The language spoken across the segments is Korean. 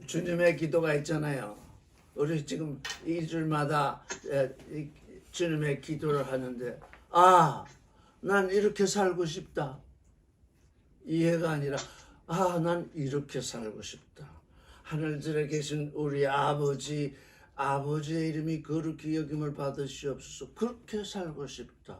주님의 기도가 있잖아요. 우리 지금 2주마다 주님의 기도를 하는데, 난 이렇게 살고 싶다. 이해가 아니라, 난 이렇게 살고 싶다. 하늘들에 계신 우리 아버지의 이름이 거룩히 여김을 받으시옵소서. 그렇게 살고 싶다.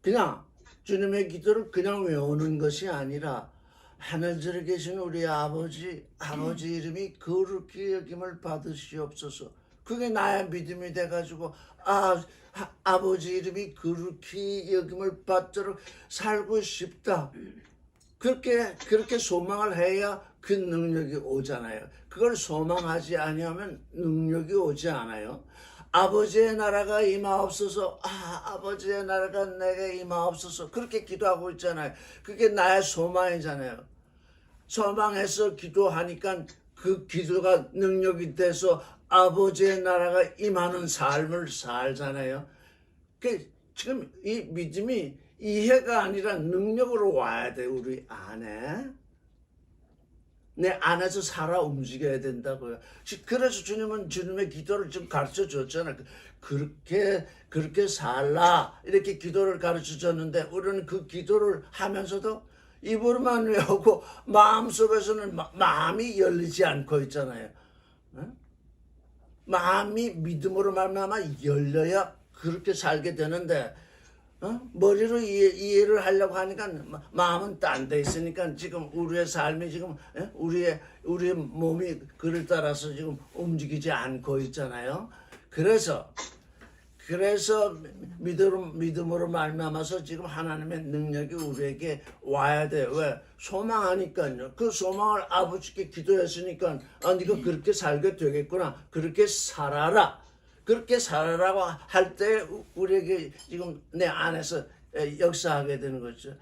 그냥 주님의 기도를 그냥 외우는 것이 아니라 하늘들에 계신 우리 아버지 이름이 거룩히 여김을 받으시옵소서. 그게 나의 믿음이 돼가지고 아버지 이름이 거룩히 여김을 받도록 살고 싶다. 그렇게 소망을 해야 그 능력이 오잖아요. 그걸 소망하지 아니하면 능력이 오지 않아요. 아버지의 나라가 임하옵소서. 아버지의 나라가 내게 임하옵소서. 그렇게 기도하고 있잖아요. 그게 나의 소망이잖아요. 소망해서 기도하니까 그 기도가 능력이 돼서 아버지의 나라가 임하는 삶을 살잖아요. 지금 이 믿음이 이해가 아니라 능력으로 와야 돼. 우리 안에. 내 안에서 살아 움직여야 된다고요. 그래서 주님은 주님의 기도를 좀 가르쳐 줬잖아요. 그렇게 살라. 이렇게 기도를 가르쳐 줬는데 우리는 그 기도를 하면서도 입으로만 외우고 마음속에서는 마음이 열리지 않고 있잖아요. 마음이 믿음으로 말미암아 열려야 그렇게 살게 되는데 머리로 이해를 하려고 하니까 마음은 딴 데 있으니까 지금 우리의 삶이 지금 우리의 몸이 그를 따라서 지금 움직이지 않고 있잖아요. 그래서 믿음으로 말미암아서 지금 하나님의 능력이 우리에게 와야 돼요. 왜? 소망하니까요. 그 소망을 아버지께 기도했으니까 네가 그렇게 살게 되겠구나. 그렇게 살아라. 그렇게 살아라고 할 때 우리에게 지금 내 안에서 역사하게 되는 거죠.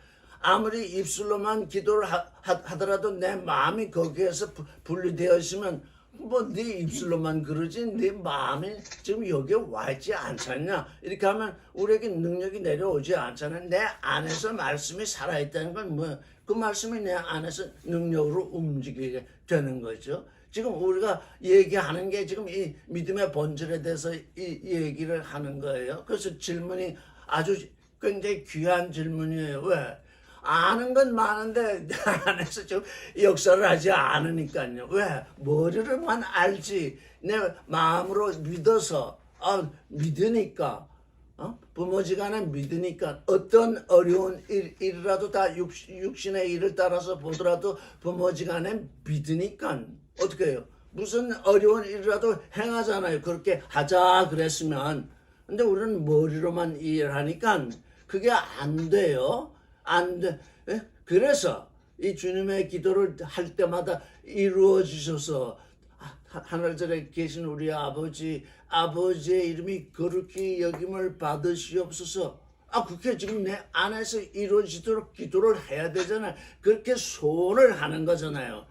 아무리 입술로만 기도를 하더라도 내 마음이 거기에서 분리되어 있으면 네 입술로만 그러지 네 마음이 지금 여기에 와 있지 않잖냐. 이렇게 하면 우리에게 능력이 내려오지 않잖아요. 내 안에서 말씀이 살아있다는 건 그 말씀이 내 안에서 능력으로 움직이게 되는 거죠. 지금 우리가 얘기하는 게 지금 이 믿음의 본질에 대해서 이 얘기를 하는 거예요. 그래서 질문이 아주 굉장히 귀한 질문이에요. 왜? 아는 건 많은데 내 안에서 좀 역사를 하지 않으니까요. 왜? 머리로만 알지 내 마음으로 믿어서 믿으니까 부모지간에 믿으니까 어떤 어려운 일이라도 다 육신의 일을 따라서 보더라도 부모지간에 믿으니까 어떻게 해요? 무슨 어려운 일이라도 행하잖아요. 그렇게 하자 그랬으면. 근데 우리는 머리로만 이해를 하니까 그게 안 돼요. 안 돼. 그래서 이 주님의 기도를 할 때마다 이루어지셔서 하늘들에 계신 우리 아버지의 이름이 거룩히 여김을 받으시옵소서. 그게 지금 내 안에서 이루어지도록 기도를 해야 되잖아요. 그렇게 소원을 하는 거잖아요.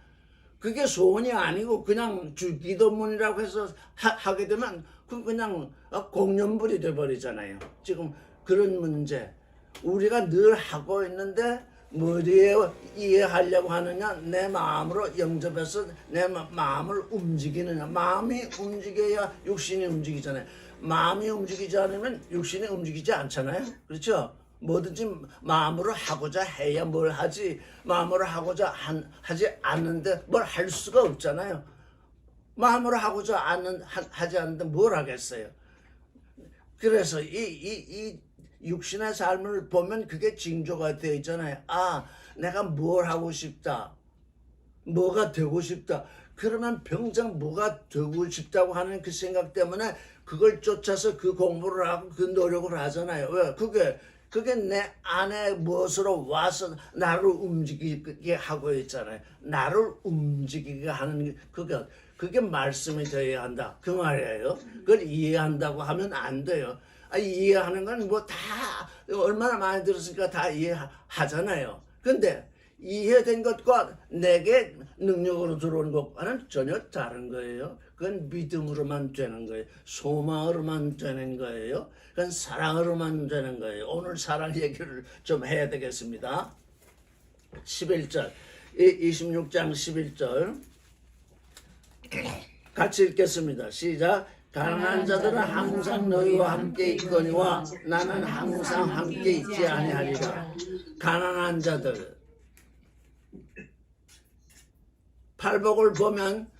그게 소원이 아니고 그냥 기도문이라고 해서 하게 되면 그냥 공연불이 돼버리잖아요. 지금 그런 문제 우리가 늘 하고 있는데 머리에 이해하려고 하느냐 내 마음으로 영접해서 내 마음을 움직이느냐. 마음이 움직여야 육신이 움직이잖아요. 마음이 움직이지 않으면 육신이 움직이지 않잖아요. 그렇죠? 뭐든지 마음으로 하고자 해야 뭘 하지. 마음으로 하고자 하지 않는데 뭘 할 수가 없잖아요. 마음으로 하고자 하지 않는데 뭘 하겠어요. 그래서 이 육신의 삶을 보면 그게 징조가 되어 있잖아요. 내가 뭘 하고 싶다. 뭐가 되고 싶다. 그러면 평생 뭐가 되고 싶다고 하는 그 생각 때문에 그걸 쫓아서 그 공부를 하고 그 노력을 하잖아요. 왜? 그게 내 안에 무엇으로 와서 나를 움직이게 하고 있잖아요. 나를 움직이게 하는 그게 말씀이 되어야 한다. 그 말이에요. 그걸 이해한다고 하면 안 돼요. 이해하는 건 다 얼마나 많이 들었으니까 다 이해하잖아요. 근데 이해된 것과 내게 능력으로 들어오는 것과는 전혀 다른 거예요. 그건 믿음으로만 되는 거예요. 소망으로만 되는 거예요. 그건 사랑으로만 되는 거예요. 오늘 사랑 얘기를 좀 해야 되겠습니다. 11절 26장 11절 같이 읽겠습니다. 시작. 가난한 자들은 항상 너희와 함께 있거니와 나는 항상 함께 있지 아니하리라. 가난한 자들, 팔복을 보면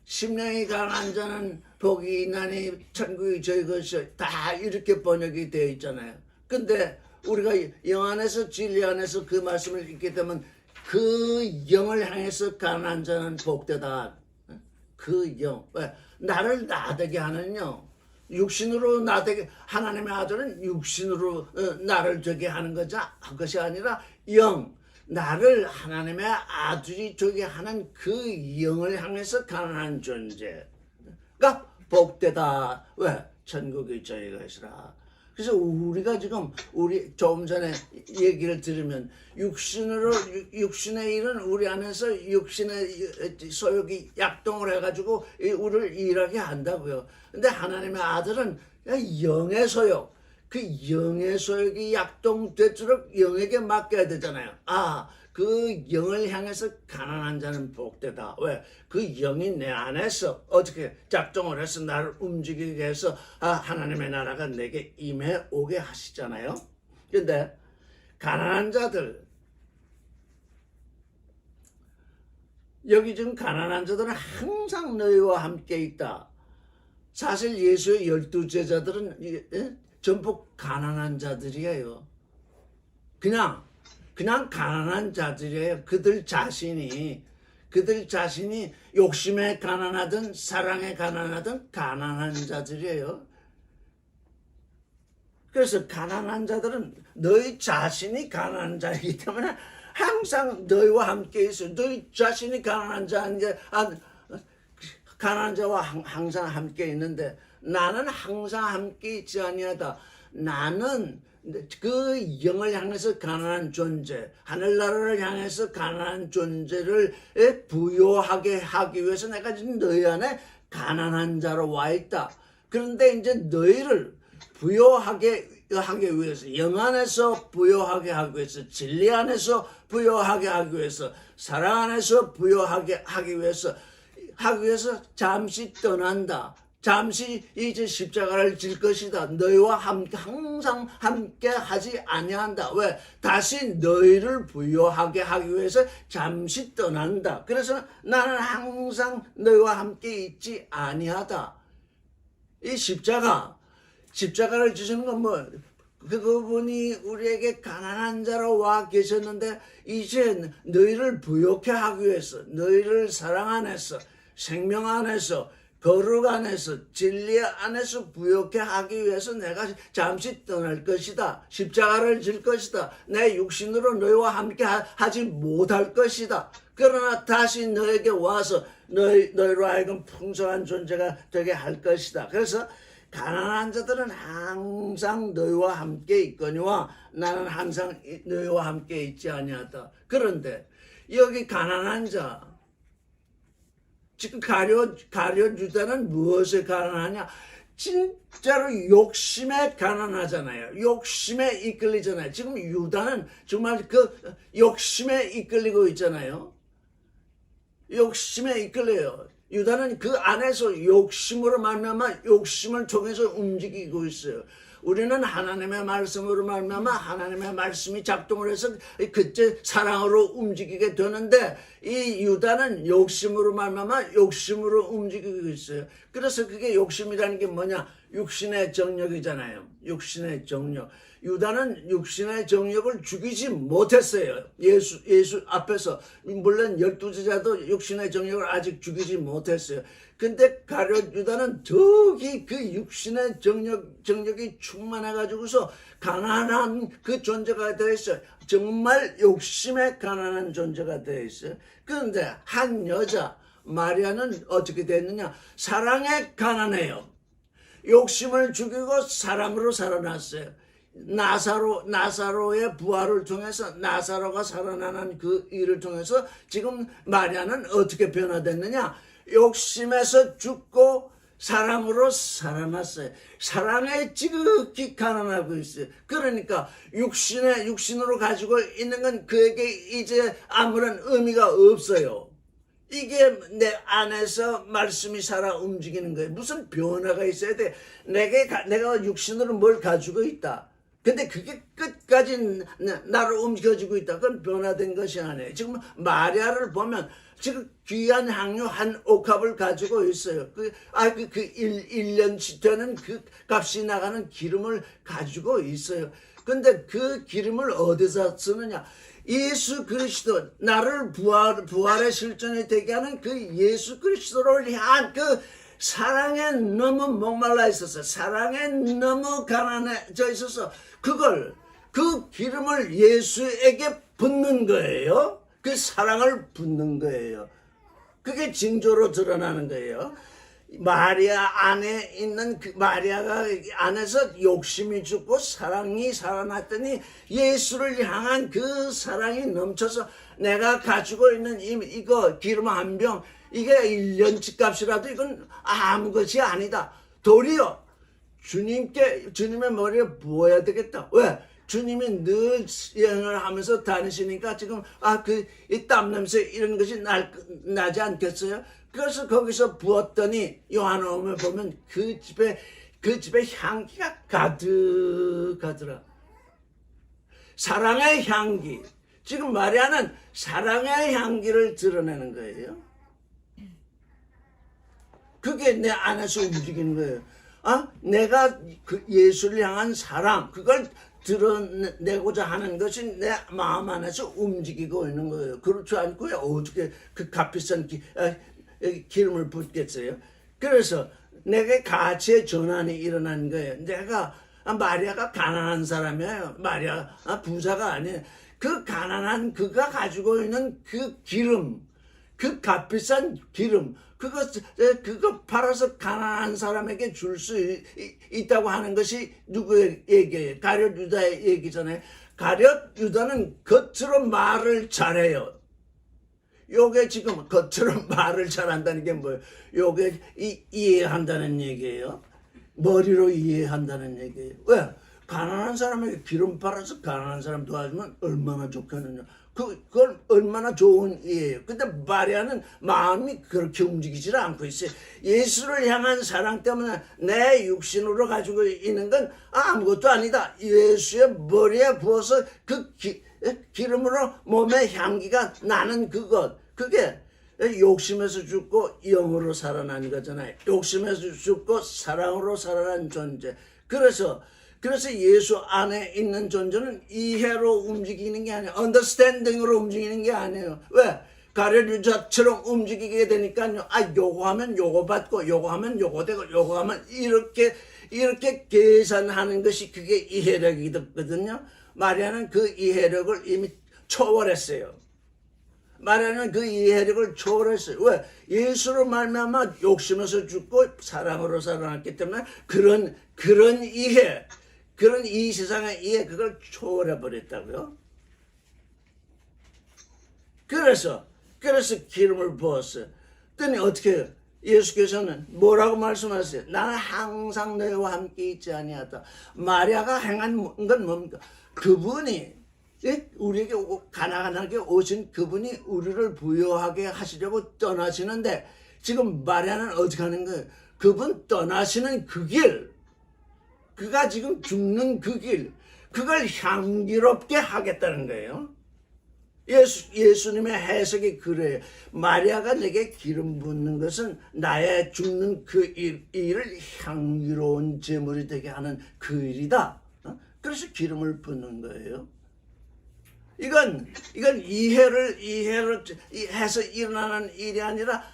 심령이 가난한 자는 복이 있나니 천국이 저희 것이 다 이렇게 번역이 되어 있잖아요. 근데 우리가 영 안에서 진리 안에서 그 말씀을 읽게 되면 그 영을 향해서 가난한 자는 복되다. 그 영, 왜? 나를 나되게 하는 영, 육신으로 나되게, 하나님의 아들은 육신으로 나를 되게 하는 것이 아니라 영, 나를 하나님의 아들이 되게 하는 그 영을 향해서 가난한 존재가 복되다. 왜? 천국이 저희 것이라. 그래서 우리가 지금 우리 조금 전에 얘기를 들으면 육신의 일은 우리 안에서 육신의 소욕이 약동을 해가지고 우리를 일하게 한다고요. 근데 하나님의 아들은 영의 소욕, 그 영의 소욕이 약동되도록 영에게 맡겨야 되잖아요. 그 영을 향해서 가난한 자는 복되다. 왜? 그 영이 내 안에서 어떻게 작동을 해서 나를 움직이게 해서 하나님의 나라가 내게 임해 오게 하시잖아요. 근데 가난한 자들, 여기 지금 가난한 자들은 항상 너희와 함께 있다. 사실 예수의 12제자들은 전부 가난한 자들이에요. 그냥 가난한 자들이에요. 그들 자신이 욕심에 가난하든 사랑에 가난하든 가난한 자들이에요. 그래서 가난한 자들은 너희 자신이 가난한 자이기 때문에 항상 너희와 함께 있어요. 너희 자신이 가난한 자인데 가난한 자와 항상 함께 있는데 나는 항상 함께 있지 아니하다. 나는 그 영을 향해서 가난한 존재, 하늘나라를 향해서 가난한 존재를 부요하게 하기 위해서 내가 지금 너희 안에 가난한 자로 와 있다. 그런데 이제 너희를 부요하게 하기 위해서, 영 안에서 부요하게 하기 위해서, 진리 안에서 부요하게 하기 위해서, 사랑 안에서 부요하게 하기 위해서 잠시 떠난다. 잠시 이제 십자가를 질 것이다. 너희와 항상 함께 하지 아니한다. 왜? 다시 너희를 부요하게 하기 위해서 잠시 떠난다. 그래서 나는 항상 너희와 함께 있지 아니하다. 이 십자가를 지시는 건 뭐? 그분이 우리에게 가난한 자로 와 계셨는데 이제 너희를 부요케 하기 위해서, 너희를 사랑 안에서, 생명 안에서, 거룩 안에서, 진리 안에서 부요케 하기 위해서 내가 잠시 떠날 것이다. 십자가를 질 것이다. 내 육신으로 너희와 함께 하지 못할 것이다. 그러나 다시 너에게 와서 너희로 하여금 풍성한 존재가 되게 할 것이다. 그래서 가난한 자들은 항상 너희와 함께 있거니와 나는 항상 너희와 함께 있지 아니하다. 그런데 여기 가난한 자, 지금 가룟 유다는 무엇에 가난하냐? 진짜로 욕심에 가난하잖아요. 욕심에 이끌리잖아요. 지금 유다는 정말 그 욕심에 이끌리고 있잖아요. 욕심에 이끌려요. 유다는 그 안에서 욕심으로 말미암아 욕심을 통해서 움직이고 있어요. 우리는 하나님의 말씀으로 말미암아 하나님의 말씀이 작동을 해서 그때 사랑으로 움직이게 되는데 이 유다는 욕심으로 말미암아 욕심으로 움직이고 있어요. 그래서 그게 욕심이라는 게 뭐냐? 육신의 정욕이잖아요. 육신의 정욕. 유다는 육신의 정욕을 죽이지 못했어요. 예수 앞에서. 물론 12제자도 육신의 정욕을 아직 죽이지 못했어요. 근데 가룟 유다는 더욱이 그 육신의 정욕이 충만해가지고서 가난한 그 존재가 되어 있어요. 정말 욕심에 가난한 존재가 되어 있어요. 그런데 한 여자 마리아는 어떻게 됐느냐? 사랑에 가난해요. 욕심을 죽이고 사람으로 살아났어요. 나사로의 부활을 통해서 나사로가 살아나는 그 일을 통해서 지금 마리아는 어떻게 변화됐느냐? 욕심에서 죽고 사랑으로 살아났어요. 사랑에 지극히 가난하고 있어요. 그러니까 육신으로 가지고 있는 건 그에게 이제 아무런 의미가 없어요. 이게 내 안에서 말씀이 살아 움직이는 거예요. 무슨 변화가 있어야 돼. 내가 육신으로 뭘 가지고 있다. 근데 그게 끝까지 나를 움직여주고 있다. 그건 변화된 것이 아니에요. 지금 마리아를 보면 지금 귀한 향유 한 옥합을 가지고 있어요. 1년치 되는 그 값이 나가는 기름을 가지고 있어요. 근데 그 기름을 어디서 쓰느냐? 예수 그리스도, 나를 부활의 실존이 되게 하는 그 예수 그리스도를 향한 그 사랑에 너무 목말라 있어서, 사랑에 너무 가난해져 있어서, 그 기름을 예수에게 붓는 거예요. 그 사랑을 붓는 거예요. 그게 징조로 드러나는 거예요. 마리아 안에 있는 그 마리아가 안에서 욕심이 죽고 사랑이 살아났더니 예수를 향한 그 사랑이 넘쳐서 내가 가지고 있는 이거 기름 한 병, 이게 1년치 값이라도 이건 아무 것이 아니다. 도리어 주님의 머리에 부어야 되겠다. 왜? 주님이 늘 여행을 하면서 다니시니까 지금 이 땀 냄새 이런 것이 나지 않겠어요? 그래서 거기서 부었더니 요한복음에 보면 그 집에 향기가 가득하더라. 사랑의 향기. 지금 마리아는 사랑의 향기를 드러내는 거예요. 그게 내 안에서 움직이는 거예요. 내가 그 예수를 향한 사랑, 그걸 드러내고자 하는 것이 내 마음 안에서 움직이고 있는 거예요. 그렇지 않고요, 어떻게 그 값비싼 기름을 붓겠어요? 그래서 내게 가치의 전환이 일어난 거예요. 마리아가 가난한 사람이에요. 마리아 부자가 아니에요. 그 가난한 그가 가지고 있는 그 기름, 그 값비싼 기름, 그거 팔아서 가난한 사람에게 줄 수 있다고 하는 것이 누구의 얘기예요? 가룟 유다의 얘기잖아요. 가룟 유다는 겉으로 말을 잘해요. 요게 지금 겉으로 말을 잘한다는 게 뭐예요? 요게 이해한다는 얘기예요. 머리로 이해한다는 얘기예요. 왜? 가난한 사람에게 기름 팔아서 가난한 사람 도와주면 얼마나 좋겠느냐. 그건 얼마나 좋은 이해예요. 근데 마리아는 마음이 그렇게 움직이질 않고 있어요. 예수를 향한 사랑 때문에 내 육신으로 가지고 있는 건 아무것도 아니다. 예수의 머리에 부어서 그 기름으로 몸의 향기가 나는 그게 욕심에서 죽고 영으로 살아난 거잖아요. 욕심에서 죽고 사랑으로 살아난 존재. 그래서 예수 안에 있는 존재는 이해로 움직이는 게 아니에요. 언더스탠딩으로 움직이는 게 아니에요. 왜? 가룟 유다처럼 움직이게 되니까요. 요거 하면 요거 받고, 요거 하면 요거 되고, 요거 하면 이렇게 계산하는 것이 그게 이해력이거든요. 마리아는 그 이해력을 이미 초월했어요. 마리아는 그 이해력을 초월했어요. 왜? 예수로 말미암아 욕심에서 죽고 사랑으로 살아났기 때문에 그런 이해, 그런 이 세상의 이해, 그걸 초월해 버렸다고요. 그래서 기름을 부었어요. 그랬더니 어떻게 해요? 예수께서는 뭐라고 말씀하세요? 나는 항상 너희와 함께 있지 아니하다. 마리아가 행한 건 뭡니까? 그분이 우리에게 가난하게 오신 그분이 우리를 부유하게 하시려고 떠나시는데 지금 마리아는 어떻게 하는 거예요? 그분 떠나시는 그 길, 그가 지금 죽는 그 길, 그걸 향기롭게 하겠다는 거예요. 예수님의 해석이 그래요. 마리아가 내게 기름 붓는 것은 나의 죽는 그 일을 향기로운 제물이 되게 하는 그 일이다. 그래서 기름을 붓는 거예요. 이건 이해를 해서 일어나는 일이 아니라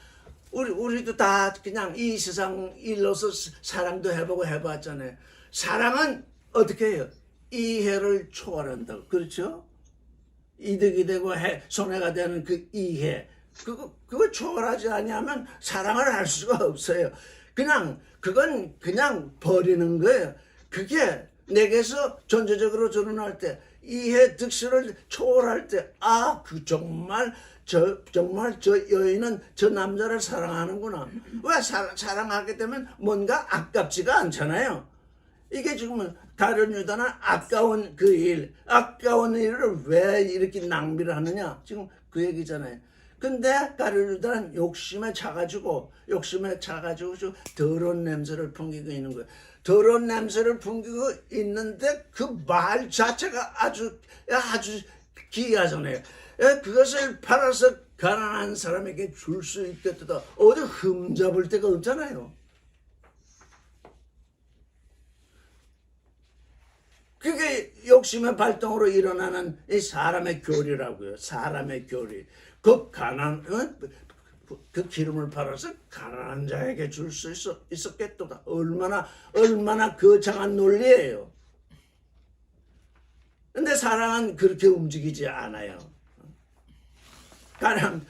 우리도 다 그냥 이 세상 일로서 사랑도 해보고 해봤잖아요. 사랑은 어떻게 해요? 이해를 초월한다고. 그렇죠? 이득이 되고 손해가 되는 그 이해. 그거 초월하지 아니하면 사랑을 할 수가 없어요. 그건 그냥 버리는 거예요. 그게 내게서 존재적으로 드러날 때 이해 득실을 초월할 때, 아, 정말 저 여인은 저 남자를 사랑하는구나. 왜 사랑하게 되면 뭔가 아깝지가 않잖아요. 이게 지금 다른 유다는 아까운 아까운 일을 왜 이렇게 낭비를 하느냐? 지금 그 얘기잖아요. 근데 다른 유다는 욕심에 차가지고 좀 더러운 냄새를 풍기고 있는 거예요. 더러운 냄새를 풍기고 있는데 그 말 자체가 아주 기이하잖아요. 그것을 팔아서 가난한 사람에게 줄 수 있겠다. 어디 흠잡을 데가 없잖아요. 그게 욕심의 발동으로 일어나는 이 사람의 교리라고요. 사람의 교리. 그 기름을 팔아서 가난한 자에게 줄 수 있었겠다. 얼마나 거창한 논리예요. 근데 사랑은 그렇게 움직이지 않아요. 가령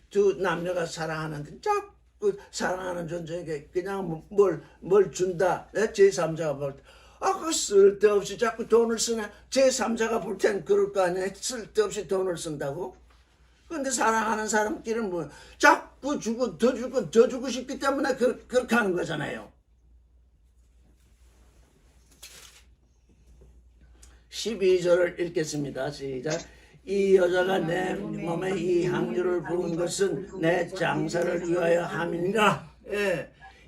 두 남녀가 사랑하는데 자꾸 사랑하는 존재에게 그냥 뭘 준다. 제3자가 볼 때, 그 쓸데없이 자꾸 돈을 쓰네. 제3자가 볼 땐 그럴 거 아니야. 쓸데없이 돈을 쓴다고. 근데 사랑하는 사람끼리는 자꾸 주고 더 주고 싶기 때문에 그렇게 하는 거잖아요. 12절을 읽겠습니다. 시작. 이 여자가 내 몸에 이 향유를 부은 것은 내 장사를 위하여 함이니라.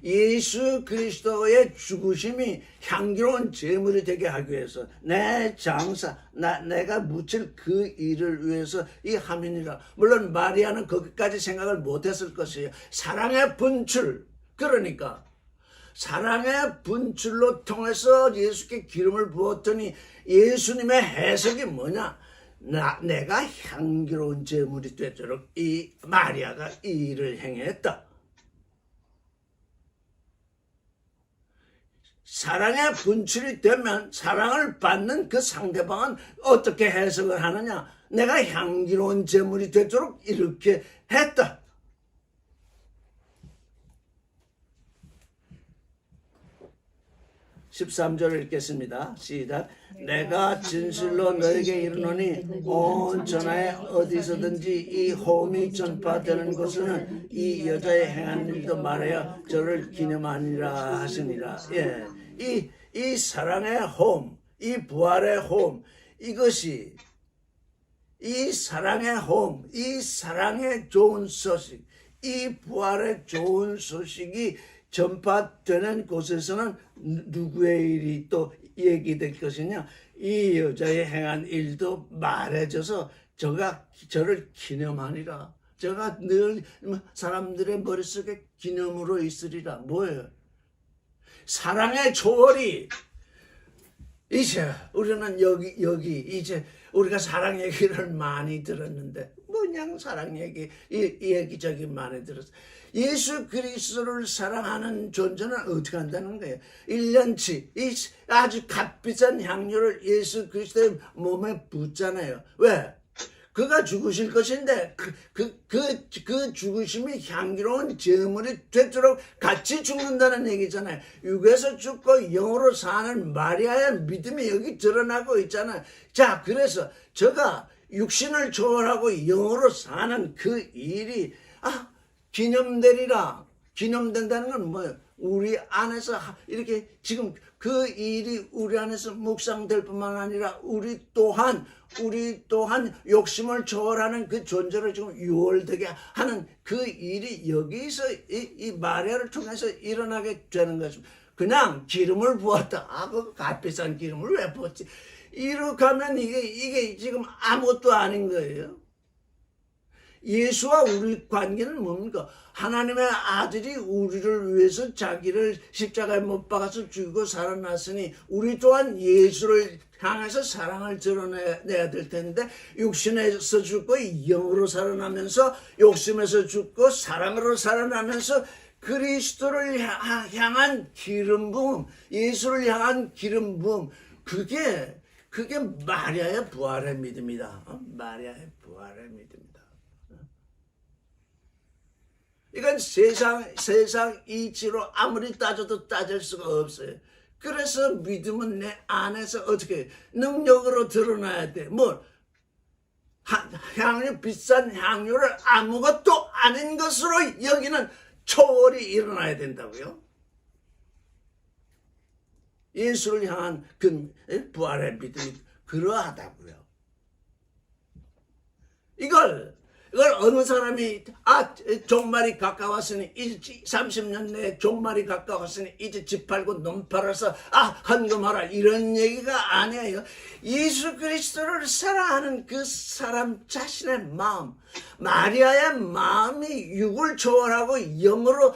예수 그리스도의 죽으심이 향기로운 제물이 되게 하기 위해서 내 장사, 내가 묻힐 그 일을 위해서 이 함이니라. 물론 마리아는 거기까지 생각을 못했을 것이에요. 사랑의 분출, 그러니까 사랑의 분출로 통해서 예수께 기름을 부었더니 예수님의 해석이 뭐냐? 내가 향기로운 제물이 되도록 이 마리아가 이 일을 행했다. 사랑의 분출이 되면 사랑을 받는 그 상대방은 어떻게 해석을 하느냐? 내가 향기로운 제물이 되도록 이렇게 했다. (13절) 읽겠습니다. 시작. 내가 진실로 너에게 이르노니 온 전하에 어디서든지 이 호음이 전파되는 곳에는 이 여자의 행한 일도 말하여 저를 기념하니라 하시니라. 이 사랑의 호음, 이 부활의 호음, 이것이 이 사랑의 호음, 이 사랑의 좋은 소식, 이 부활의 좋은 소식이 전파되는 곳에서는 누구의 일이 또 얘기될 것이냐? 이 여자의 행한 일도 말해져서 저를 기념하니라. 저가 늘 사람들의 머릿속에 기념으로 있으리라. 뭐예요? 사랑의 초월이 이제 우리는 여기 이제 우리가 사랑 얘기를 많이 들었는데 그냥 사랑 얘기 이 얘기저기 많이 들었어. 예수 그리스도를 사랑하는 존재는 어떻게 한다는 거예요? 1년치 이 아주 값비싼 향료를 예수 그리스도의 몸에 붓잖아요. 왜? 그가 죽으실 것인데 그 죽으심이 향기로운 제물이 되도록 같이 죽는다는 얘기잖아요. 육에서 죽고 영으로 사는 마리아의 믿음이 여기 드러나고 있잖아요. 자, 그래서 저가 육신을 초월하고 영으로 사는 그 일이 기념되리라. 기념된다는 건 뭐예요? 우리 안에서 이렇게 지금 그 일이 우리 안에서 묵상될 뿐만 아니라 우리 또한 욕심을 초월하는 그 존재를 지금 유월되게 하는 그 일이 여기서 이 마리아를 통해서 일어나게 되는 것입니다. 그냥 기름을 부었다. 그 값비싼 기름을 왜 부었지? 이렇게 하면 이게 지금 아무것도 아닌 거예요. 예수와 우리 관계는 뭡니까? 하나님의 아들이 우리를 위해서 자기를 십자가에 못 박아서 죽이고 살아났으니 우리 또한 예수를 향해서 사랑을 드러내야 될 텐데 육신에서 죽고 영으로 살아나면서 욕심에서 죽고 사랑으로 살아나면서 그리스도를 향한 기름 부음, 예수를 향한 기름 부음, 그게 마리아의 부활의 믿음이다. 마리아의 부활의 믿음이다. 이건 세상 이치로 아무리 따져도 따질 수가 없어요. 그래서 믿음은 내 안에서 어떻게 능력으로 드러나야 돼. 뭐 향유, 비싼 향유를 아무것도 아닌 것으로 여기는 초월이 일어나야 된다고요. 예수를 향한 그 부활의 믿음이 그러하다고요. 이걸 어느 사람이 종말이 가까웠으니 이제 30년 내에 종말이 가까웠으니 이제 집 팔고 놈 팔아서 헌금하라 이런 얘기가 아니에요. 예수 그리스도를 사랑하는 그 사람 자신의 마음, 마리아의 마음이 육을 초월하고 영으로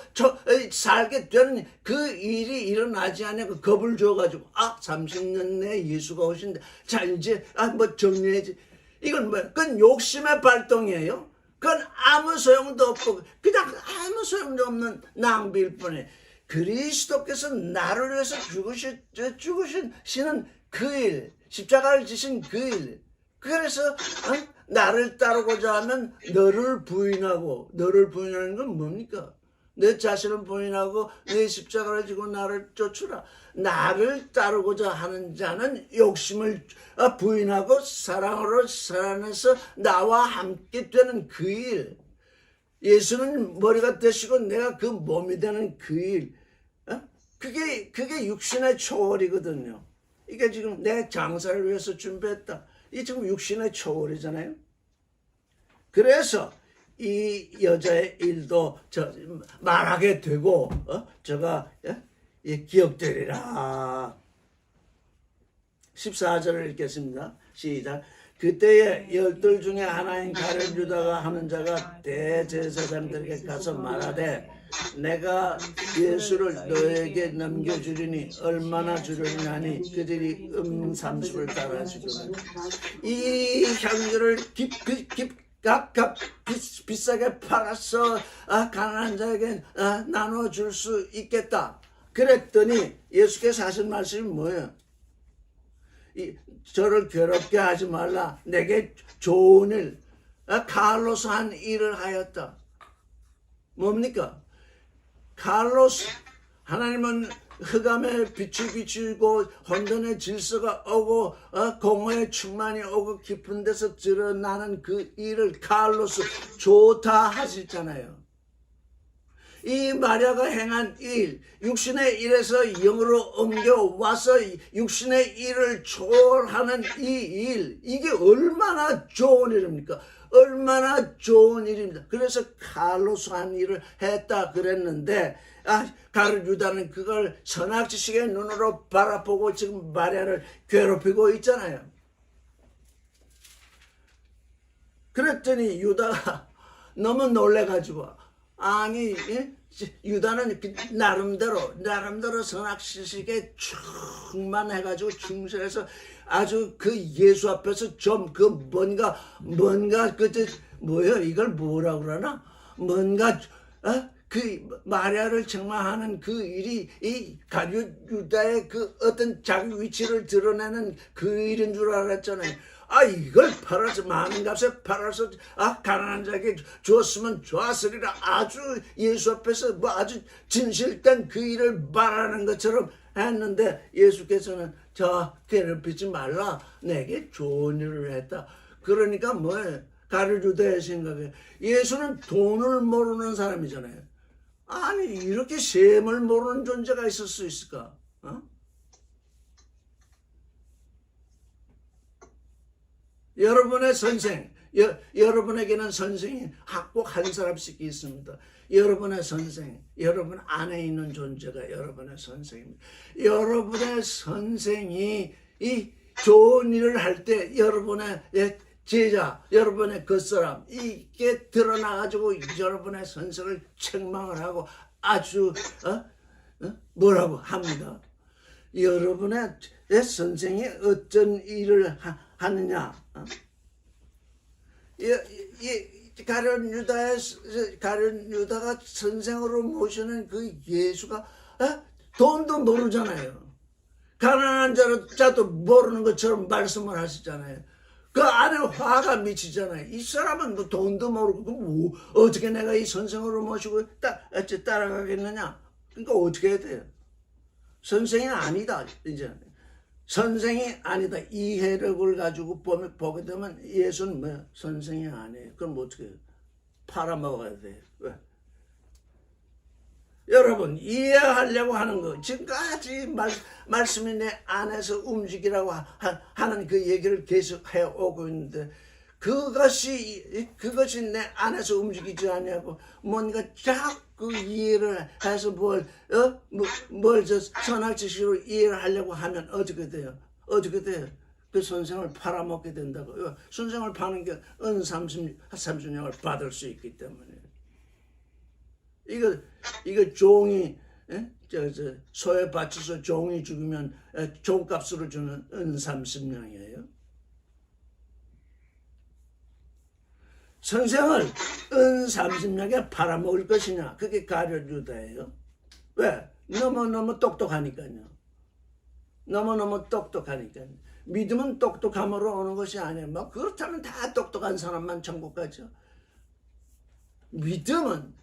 살게 되는 그 일이 일어나지 않고 겁을 줘가지고 30년 내에 예수가 오신다. 자 이제 뭐 정리해야지. 이건 뭐야? 그건 욕심의 발동이에요. 그건 아무 소용도 없고 그냥 아무 소용도 없는 낭비일 뿐이에요. 그리스도께서 나를 위해서 죽으시는 그 일, 십자가를 지신 그 일. 그래서 나를 따르고자 하면 너를 부인하는 건 뭡니까? 내 자신을 부인하고 내 십자가를 지고 나를 쫓으라. 나를 따르고자 하는 자는 욕심을 부인하고 사랑으로 살아내서 나와 함께 되는 그 일. 예수는 머리가 되시고 내가 그 몸이 되는 그 일. 그게 육신의 초월이거든요. 이게 지금 내 장사를 위해서 준비했다. 이게 지금 육신의 초월이잖아요. 그래서 이 여자의 일도 말하게 되고 저가 기억되리라. 14절을 읽겠습니다. 시작. 그때에 12 중에 하나인 가룟 유다가 하는 자가 대제사장들에게 가서 말하되 내가 예수를 너에게 넘겨주리니 얼마나 주려니 하니 그들이 30을 따라주거든. 이 향유를 각각 비싸게 팔아서 가난한 자에게 나눠줄 수 있겠다. 그랬더니 예수께서 하신 말씀이 뭐예요? 저를 괴롭게 하지 말라. 내게 좋은 일, 칼로서 한 일을 하였다. 뭡니까? 칼로스, 하나님은 흑암의 빛이 비추고 혼돈의 질서가 오고 공허의 충만이 오고 깊은 데서 드러나는 그 일을 칼로스 좋다 하셨잖아요. 이 마리아가 행한 일, 육신의 일에서 영으로 옮겨와서 육신의 일을 초월하는 이 일, 이게 얼마나 좋은 일입니까? 얼마나 좋은 일입니다. 그래서 칼로스한 일을 했다 그랬는데 가룟 유다는 그걸 선악지식의 눈으로 바라보고 지금 마리아를 괴롭히고 있잖아요. 그랬더니 유다가 너무 놀래가지고 유다는 나름대로 선악지식에 충만해가지고 충실해서 아주 그 예수 앞에서 좀 그 뭔가 이걸 뭐라 그러나 뭔가 그 마리아를 책망하는 그 일이 이 가룟 유다의 그 어떤 자기 위치를 드러내는 그 일인 줄 알았잖아요. 이걸 팔아서 많은 값에 팔아서 가난한 자에게 주었으면 좋았으리라. 아주 예수 앞에서 아주 진실된 그 일을 말하는 것처럼 했는데 예수께서는 괴롭히지 말라. 내게 좋은 일을 했다. 그러니까 뭐예요? 가룟 유다의 생각에 예수는 돈을 모르는 사람이잖아요. 이렇게 셈을 모르는 존재가 있을 수 있을까? 여러분의 선생, 여러분에게는 선생이 꼭 한 사람씩 있습니다. 여러분의 선생, 여러분 안에 있는 존재가 여러분의 선생입니다. 여러분의 선생이 이 좋은 일을 할 때 여러분의 제자, 여러분의 겉사람 이게 드러나가지고 여러분의 선생을 책망을 하고 아주 뭐라고 합니다. 여러분의 선생이 어떤 일을 하느냐? 가룟 유다가 선생으로 모시는 그 예수가 돈도 모르잖아요. 가난한 자도 모르는 것처럼 말씀을 하시잖아요. 그 안에 화가 미치잖아요. 이 사람은 뭐 돈도 모르고 어떻게 내가 이 선생으로 모시고 따라가겠느냐? 그러니까 어떻게 해야 돼요? 선생이 아니다. 이제 선생이 아니다. 이 해력을 가지고 보게 되면 예수는 뭐야? 선생이 아니에요. 그럼 어떻게 해요? 팔아먹어야 돼요. 왜? 여러분 이해하려고 하는 거 지금까지 말씀이 내 안에서 움직이라고 하는 그 얘기를 계속 해오고 있는데 그것이 내 안에서 움직이지 않냐고 뭔가 자꾸 이해를 해서 뭘 선악 지식으로 이해를 하려고 하면 어떻게 돼요? 그 선생을 팔아먹게 된다고. 선생을 파는 게 은 30냥을 받을 수 있기 때문에. 이거 종이 소에 바쳐서 종이 죽으면 종값으로 주는 은 30냥이에요. 선생을 은 30냥에 팔아먹을 것이냐? 그게 가룟유다예요. 왜? 너무 똑똑하니까요. 너무 똑똑하니까요. 믿음은 똑똑함으로 오는 것이 아니에요. 뭐 그렇다면 다 똑똑한 사람만 천국 가죠. 믿음은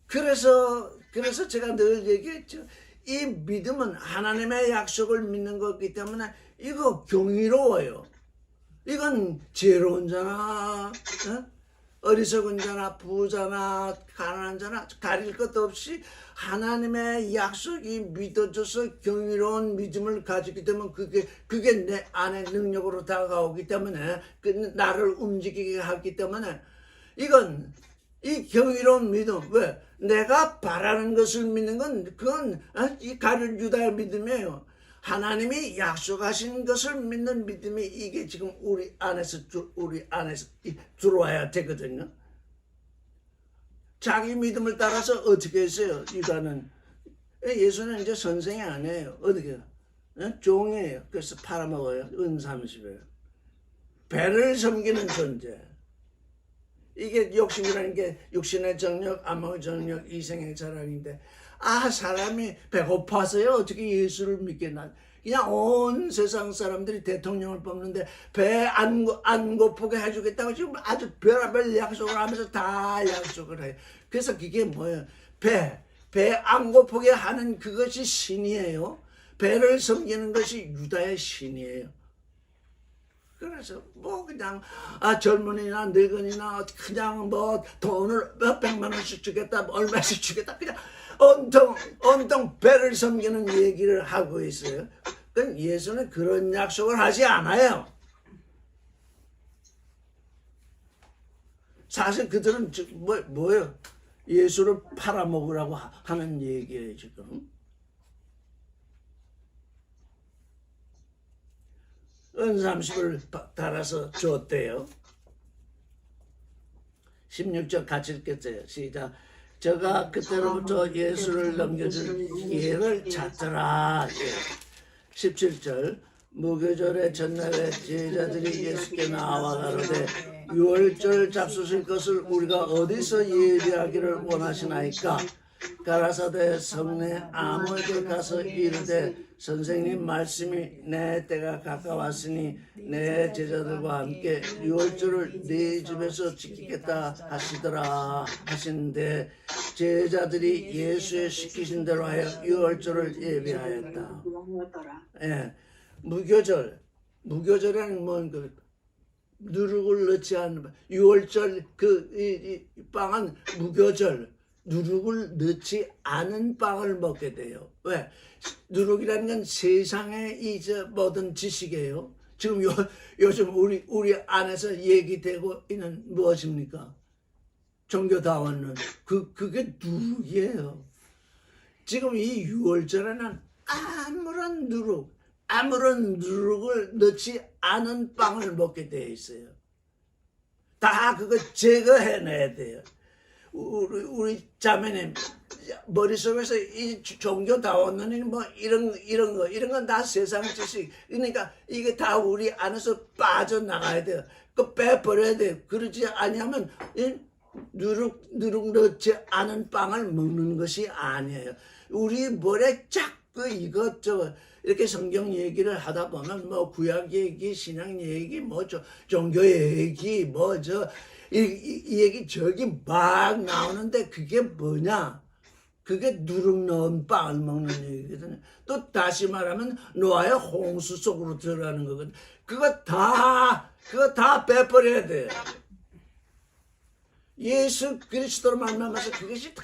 그래서 제가 늘 얘기했죠. 이 믿음은 하나님의 약속을 믿는 거기 때문에 이거 경이로워요. 이건 지혜로운 자나 어리석은 자나 부자나 가난한 자나 가릴 것도 없이 하나님의 약속이 믿어져서 경이로운 믿음을 가지기 때문에 그게 내 안에 능력으로 다가오기 때문에 나를 움직이게 하기 때문에 이건 이 경이로운 믿음. 왜? 내가 바라는 것을 믿는 건 그건 이 가룟 유다의 믿음이에요. 하나님이 약속하신 것을 믿는 믿음이 이게 지금 우리 안에서 들어와야 되거든요. 자기 믿음을 따라서 어떻게 했어요? 유다는 예수는 이제 선생이 아니에요. 어떻게 종이에요. 그래서 팔아먹어요. 은 30에 배를 섬기는 존재. 이게 욕심이라는 게 육신의 정력, 암의 정력, 이생의 자랑인데 사람이 배고파서요 어떻게 예수를 믿겠나. 그냥 온 세상 사람들이 대통령을 뽑는데 배 안 고프게 해주겠다고 지금 아주 별의별 약속을 하면서 다 약속을 해요. 그래서 그게 뭐예요? 배 안 고프게 하는 그것이 신이에요. 배를 섬기는 것이 유다의 신이에요. 그래서 뭐 그냥 젊은이나 늙은이나 그냥 뭐 돈을 몇 백만 원씩 주겠다 얼마씩 주겠다 그냥 온통 배를 섬기는 얘기를 하고 있어요. 그러니까 예수는 그런 약속을 하지 않아요. 사실 그들은 뭐예요? 예수를 팔아먹으라고 하는 얘기예요 지금. 은 30을 달아서 줬대요. 16절 같이 읽겠어요. 시작. 저가 그때로부터 예수를 넘겨줄 기회를 찾더라. 17절. 무교절의 전날에 제자들이 예수께 나와 가로되 유월절 잡수실 것을 우리가 어디서 예비하기를 원하시나이까? 가라사대 성내 아무에게 가서 이르되 선생님 말씀이 내 때가 가까웠으니 내 제자들과 함께 유월절을 네 집에서 지키겠다 하시더라 하시는데 제자들이 예수의 시키신 대로 하여 유월절을 예비하였다. 예, 무교절이라는 뭔 누룩을 넣지 않는 유월절 이 빵은 무교절. 누룩을 넣지 않은 빵을 먹게 돼요. 왜? 누룩이라는 건 세상의 모든 지식이에요. 지금 요즘 우리 안에서 얘기되고 있는 무엇입니까? 종교다원론. 그게 누룩이에요. 지금 이 유월절에는 아무런 누룩을 넣지 않은 빵을 먹게 되어 있어요. 다 그거 제거해내야 돼요. 우리 자매님 머릿속에서 이 종교다원론이 뭐 이런 건 다 세상 지식. 그러니까 이게 다 우리 안에서 빠져나가야 돼요. 그 빼버려야 돼요. 그러지 아니하면 누룩 넣지 않은 빵을 먹는 것이 아니에요. 우리 머리에 자꾸 이것저것 이렇게 성경 얘기를 하다 보면 뭐 구약 얘기, 신약 얘기, 뭐 종교 얘기, 이 얘기 저기 막 나오는데 그게 뭐냐? 그게 누룩 넣은 빵을 먹는 얘기거든요. 또 다시 말하면 노아의 홍수 속으로 들어가는 거거든요. 그거 다 빼버려야 돼요. 예수 그리스도로 만나면서 그것이 다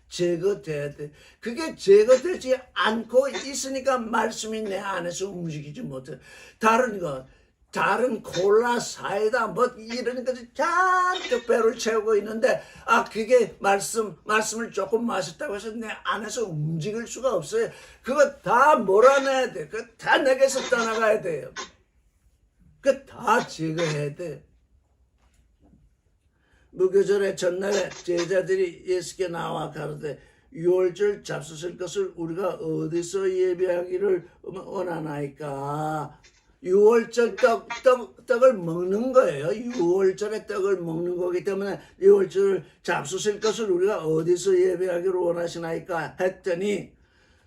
제거돼야 돼. 그게 제거되지 않고 있으니까 말씀이 내 안에서 움직이지 못해. 다른 콜라, 사이다, 뭐 이런 것이 잔뜩 배를 채우고 있는데, 그게 말씀을 조금 마셨다고 해서 내 안에서 움직일 수가 없어요. 그거 다 몰아내야 돼. 그거 다 내게서 떠나가야 돼요. 그거 다 제거해야 돼. 무교절의 전날에 제자들이 예수께 나와 가로되 유월절 잡수실 것을 우리가 어디서 예배하기를 원하나이까. 유월절 떡을 먹는 거예요. 유월절에 떡을 먹는 거기 때문에 유월절 잡수실 것을 우리가 어디서 예배하기를 원하시나이까 했더니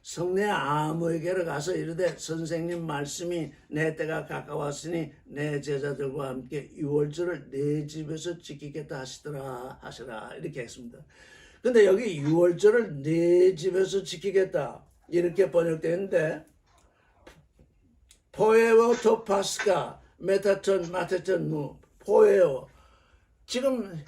성내 아무에게로 가서 이르되 선생님 말씀이 내 때가 가까웠으니 내 제자들과 함께 유월절을 내 집에서 지키겠다 하시라 이렇게 했습니다. 근데 여기 유월절을 내 집에서 지키겠다 이렇게 번역되는데 포에오 토파스카 메타톤 마테톤 무 포에오 지금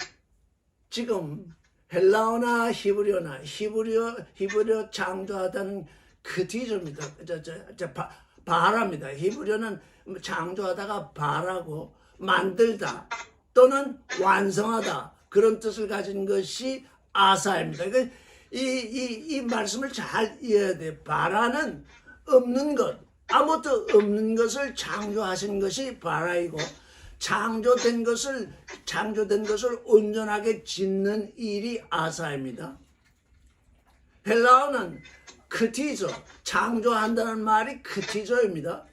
헬라어나 히브리어나 히브리어 창조하다는 그 뒤집니다. 바랍니다. 히브리어는 창조하다가 바라고 만들다 또는 완성하다 그런 뜻을 가진 것이 아사입니다. 그러니까 이 말씀을 잘 이해해야 돼. 바라는 없는 것, 아무것도 없는 것을 창조하신 것이 바라이고 창조된 것을 온전하게 짓는 일이 아사입니다. 헬라어는 크티조, 창조한다는 말이 크티조입니다.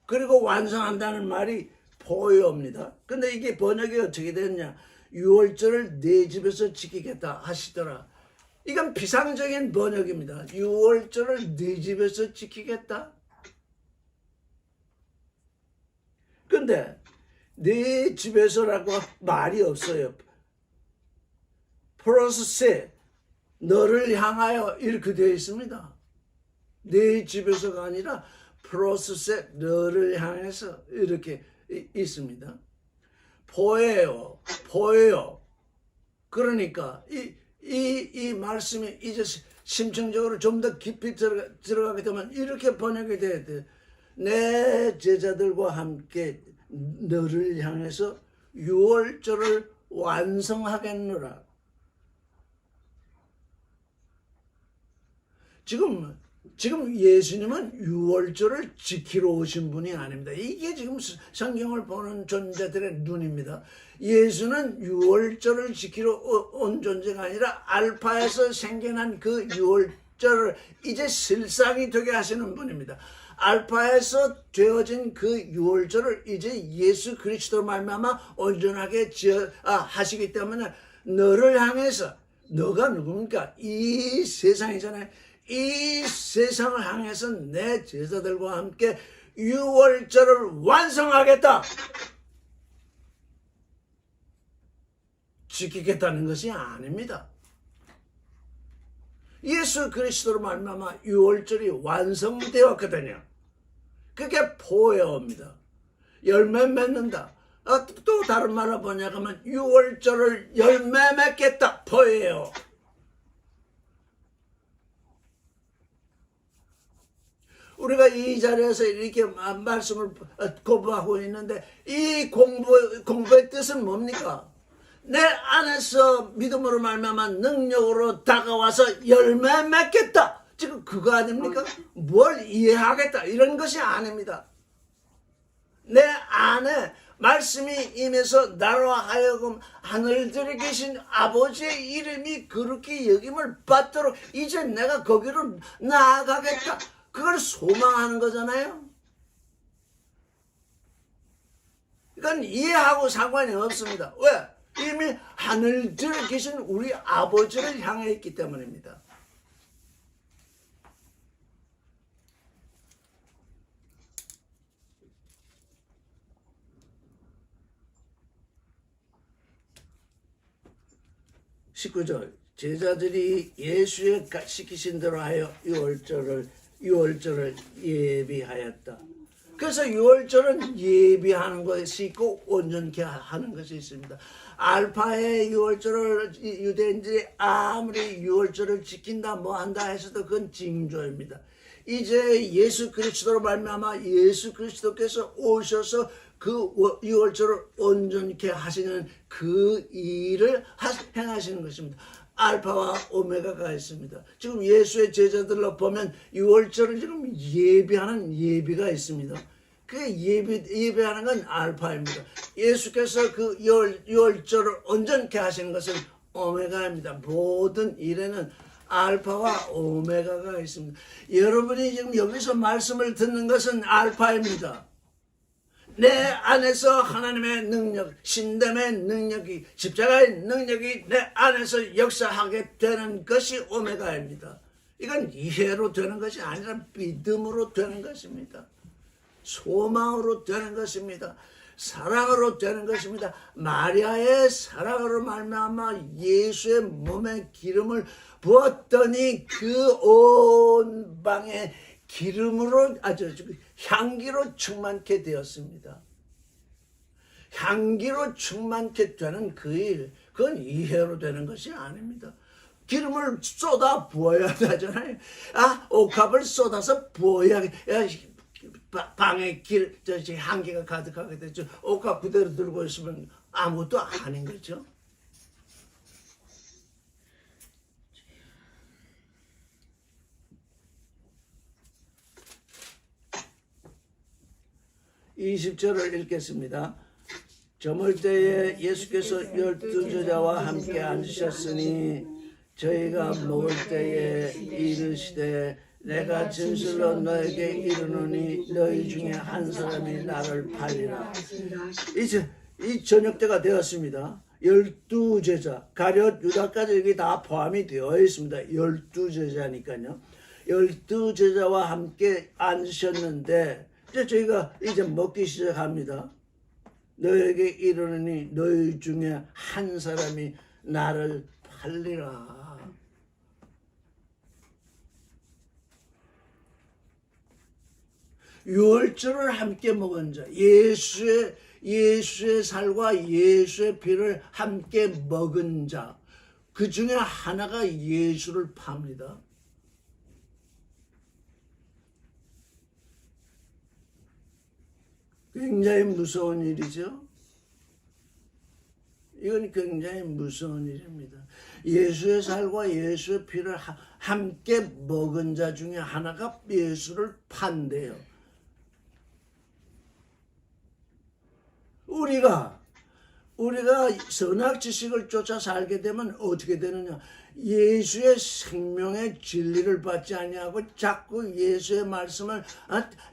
그리고 완성한다는 말이 포요입니다. 근데 이게 번역이 어떻게 됐냐? 유월절을 내 집에서 지키겠다 하시더라. 이건 비상적인 번역입니다. 유월절을 내 집에서 지키겠다? 근데 내 집에서라고 말이 없어요. 프로세스 너를 향하여 이렇게 되어 있습니다. 내 집에서가 아니라 프로세스 너를 향해서 이렇게 있습니다. 포예요. 그러니까 이 말씀이 이제 심층적으로 좀 더 깊이 들어가게 되면 이렇게 번역이 돼야 돼. 내 제자들과 함께 너를 향해서 유월절을 완성하겠노라. 지금 예수님은 유월절을 지키러 오신 분이 아닙니다. 이게 지금 성경을 보는 존재들의 눈입니다. 예수는 유월절을 지키러 온 존재가 아니라 알파에서 생겨난 그 유월절을 이제 실상이 되게 하시는 분입니다. 알파에서 되어진 그 유월절을 이제 예수 그리스도로 말미암아 온전하게 하시기 때문에 너를 향해서 너가 누굽니까? 이 세상이잖아요. 이 세상을 향해서 내 제자들과 함께 유월절을 완성하겠다. 지키겠다는 것이 아닙니다. 예수 그리스도로 말미암아 유월절이 완성되었거든요. 그게 포효입니다. 열매 맺는다. 또 다른 말로 번역하면 유월절을 열매 맺겠다. 포효예요. 우리가 이 자리에서 이렇게 말씀을 공부하고 있는데 이 공부의 뜻은 뭡니까? 내 안에서 믿음으로 말미암아 능력으로 다가와서 열매 맺겠다. 지금 그거 아닙니까? 뭘 이해하겠다 이런 것이 아닙니다. 내 안에 말씀이 임해서 나로 하여금 하늘들에 계신 아버지의 이름이 그렇게 여김을 받도록 이제 내가 거기로 나아가겠다. 그걸 소망하는 거잖아요. 이건 이해하고 상관이 없습니다. 왜? 이미 하늘들에 계신 우리 아버지를 향해 있기 때문입니다. (19절) 제자들이 예수의 시키신 대로 하여 유월절을 예비하였다. 그래서 유월절은 예비하는 것이 있고 온전케 하는 것이 있습니다. 알파의 유월절을 유대인들이 아무리 유월절을 지킨다 뭐 한다 해서도 그건 징조입니다. 이제 예수 그리스도로 말미암아 예수 그리스도께서 오셔서 그 유월절을 온전케 하시는 그 일을 행하시는 것입니다. 알파와 오메가가 있습니다. 지금 예수의 제자들로 보면 유월절을 지금 예비하는 예비가 있습니다. 그 예배하는 건 알파입니다. 예수께서 그 유월절을 온전케 하시는 것은 오메가입니다. 모든 일에는 알파와 오메가가 있습니다. 여러분이 지금 여기서 말씀을 듣는 것은 알파입니다. 내 안에서 하나님의 능력, 신됨의 능력이, 십자가의 능력이 내 안에서 역사하게 되는 것이 오메가입니다. 이건 이해로 되는 것이 아니라 믿음으로 되는 것입니다. 소망으로 되는 것입니다. 사랑으로 되는 것입니다. 마리아의 사랑으로 말미암아 예수의 몸에 기름을 부었더니 그 온 방에 기름으로 향기로 충만케 되었습니다. 향기로 충만케 되는 그 일, 그건 이해로 되는 것이 아닙니다. 기름을 쏟아 부어야 되잖아요. 옥합을 쏟아서 부어야 방에 향기가 가득하게 되죠. 옥합 그대로 들고 있으면 아무것도 아닌 거죠. (20절을) 읽겠습니다. 저물 때에 예수께서 12제자와 함께 앉으셨으니 저희가 먹을 때에 이르시되 내가 진실로 너에게 이르노니 너희 중에 한 사람이 나를 팔리라. 이제 이 저녁 때가 되었습니다. 12제자 가룟 유다까지 여기 다 포함이 되어 있습니다. 12제자니까요. 12제자와 함께 앉으셨는데 이제 저희가 이제 먹기 시작합니다. 너에게 이르노니 너희 중에 한 사람이 나를 팔리라. 유월절을 함께 먹은 자, 예수의 살과 예수의 피를 함께 먹은 자, 그 중에 하나가 예수를 팝니다. 굉장히 무서운 일이죠. 이건 굉장히 무서운 일입니다. 예수의 살과 예수의 피를 함께 먹은 자 중에 하나가 예수를 판대요. 우리가 선악 지식을 쫓아 살게 되면 어떻게 되느냐? 예수의 생명의 진리를 받지 아니하고 자꾸 예수의 말씀을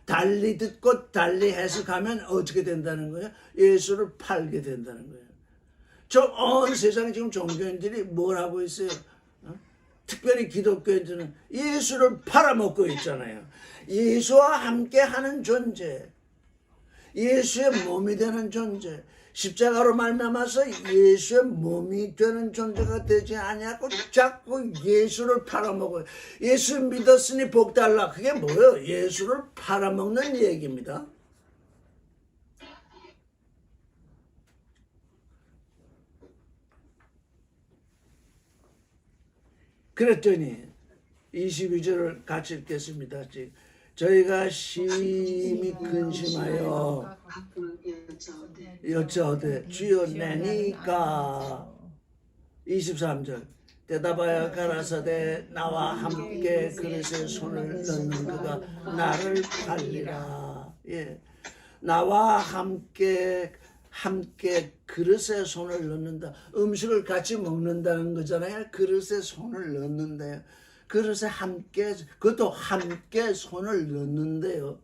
달리 듣고 달리 해석하면 어떻게 된다는 거예요? 예수를 팔게 된다는 거예요. 온 세상에 지금 종교인들이 뭘 하고 있어요? 특별히 기독교인들은 예수를 팔아먹고 있잖아요. 예수와 함께하는 존재, 예수의 몸이 되는 존재, 십자가로 말미암아서 예수의 몸이 되는 존재가 되지 아니하고 자꾸 예수를 팔아먹어요. 예수 믿었으니 복 달라. 그게 뭐예요? 예수를 팔아먹는 얘기입니다. 그랬더니 22절을 같이 읽겠습니다. 저희가 심히 근심하여 여짜오되 주여 내니까. 23절 대답하여 가라사대 나와 함께 그릇에 손을 넣는 그가 나를 팔리라. 예, 나와 함께 그릇에 손을 넣는다. 음식을 같이 먹는다는 거잖아요. 그릇에 손을 넣는데요. 그릇에 함께, 그것도 함께 손을 넣는데요.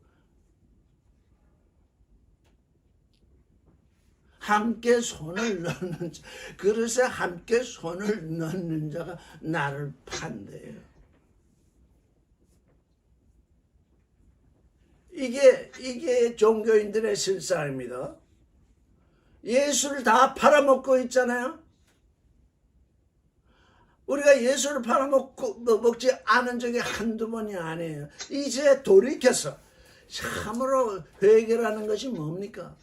함께 손을 넣는 자, 그릇에 함께 손을 넣는 자가 나를 판대요. 이게 종교인들의 실상입니다. 예수를 다 팔아먹고 있잖아요. 우리가 예수를 팔아먹지 않은 적이 한두 번이 아니에요. 이제 돌이켜서 참으로 회개라는 것이 뭡니까?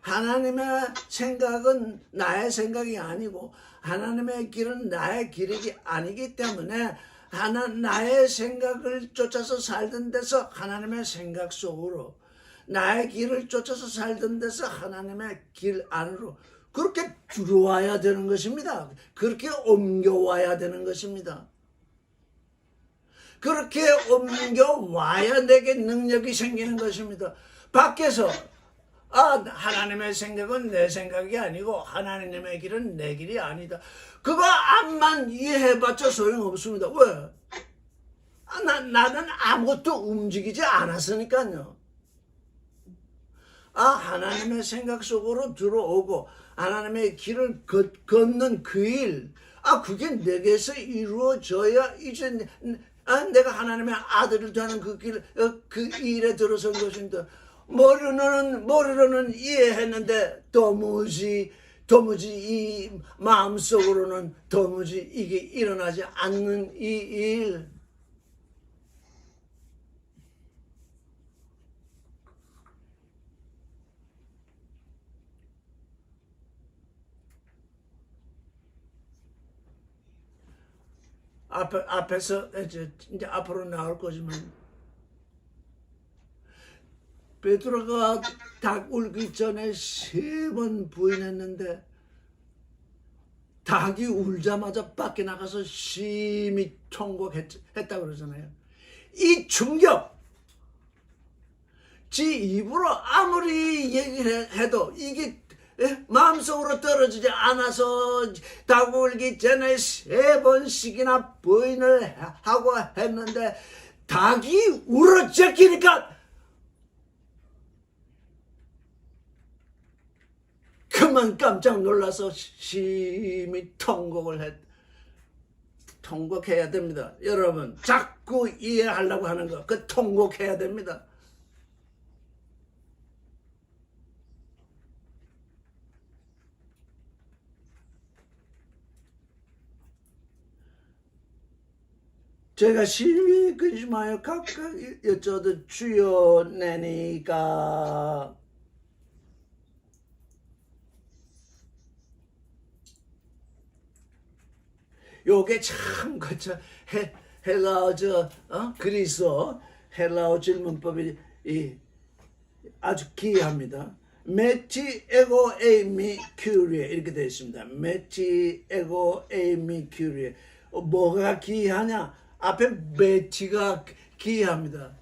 하나님의 생각은 나의 생각이 아니고 하나님의 길은 나의 길이 아니기 때문에 나의 생각을 쫓아서 살던 데서 하나님의 생각 속으로, 나의 길을 쫓아서 살던 데서 하나님의 길 안으로 그렇게 들어와야 되는 것입니다. 그렇게 옮겨와야 되는 것입니다. 그렇게 옮겨와야 내게 능력이 생기는 것입니다. 밖에서 하나님의 생각은 내 생각이 아니고 하나님의 길은 내 길이 아니다. 그거 암만 이해해봤자 소용없습니다. 왜? 나는 아무것도 움직이지 않았으니까요. 하나님의 생각 속으로 들어오고 하나님의 길을 걷는 그 일, 그게 내게서 이루어져야 이제 내가 하나님의 아들을 되는 그 일에 들어선 것입니다. 머리로는 이해했는데 도무지 이 마음속으로는 도무지 이게 일어나지 않는 이 일. 앞에서 이제 앞으로 나올 거지만 베드로가 닭 울기 전에 3번 부인했는데 닭이 울자마자 밖에 나가서 심히 통곡했다고 그러잖아요. 이 충격, 지 입으로 아무리 얘기를 해도 이게 마음속으로 떨어지지 않아서 닭 울기 전에 3번씩이나 부인을 하고 했는데 닭이 울어제끼니까 그만 깜짝 놀라서 심히 통곡해야 됩니다. 여러분, 자꾸 이해하려고 하는 거, 그 통곡해야 됩니다. 제가 심히 근심하여 각각 여쭤도 주여 내니까 요게 참 헬라어 그리스어 헬라어 질문법이 아주 기이합니다. 메티 에고 에이미 큐리에 이렇게 되어 있습니다. 메티 에고 에이미 큐리에 뭐가 기이하냐? 앞에 메티가 기이합니다.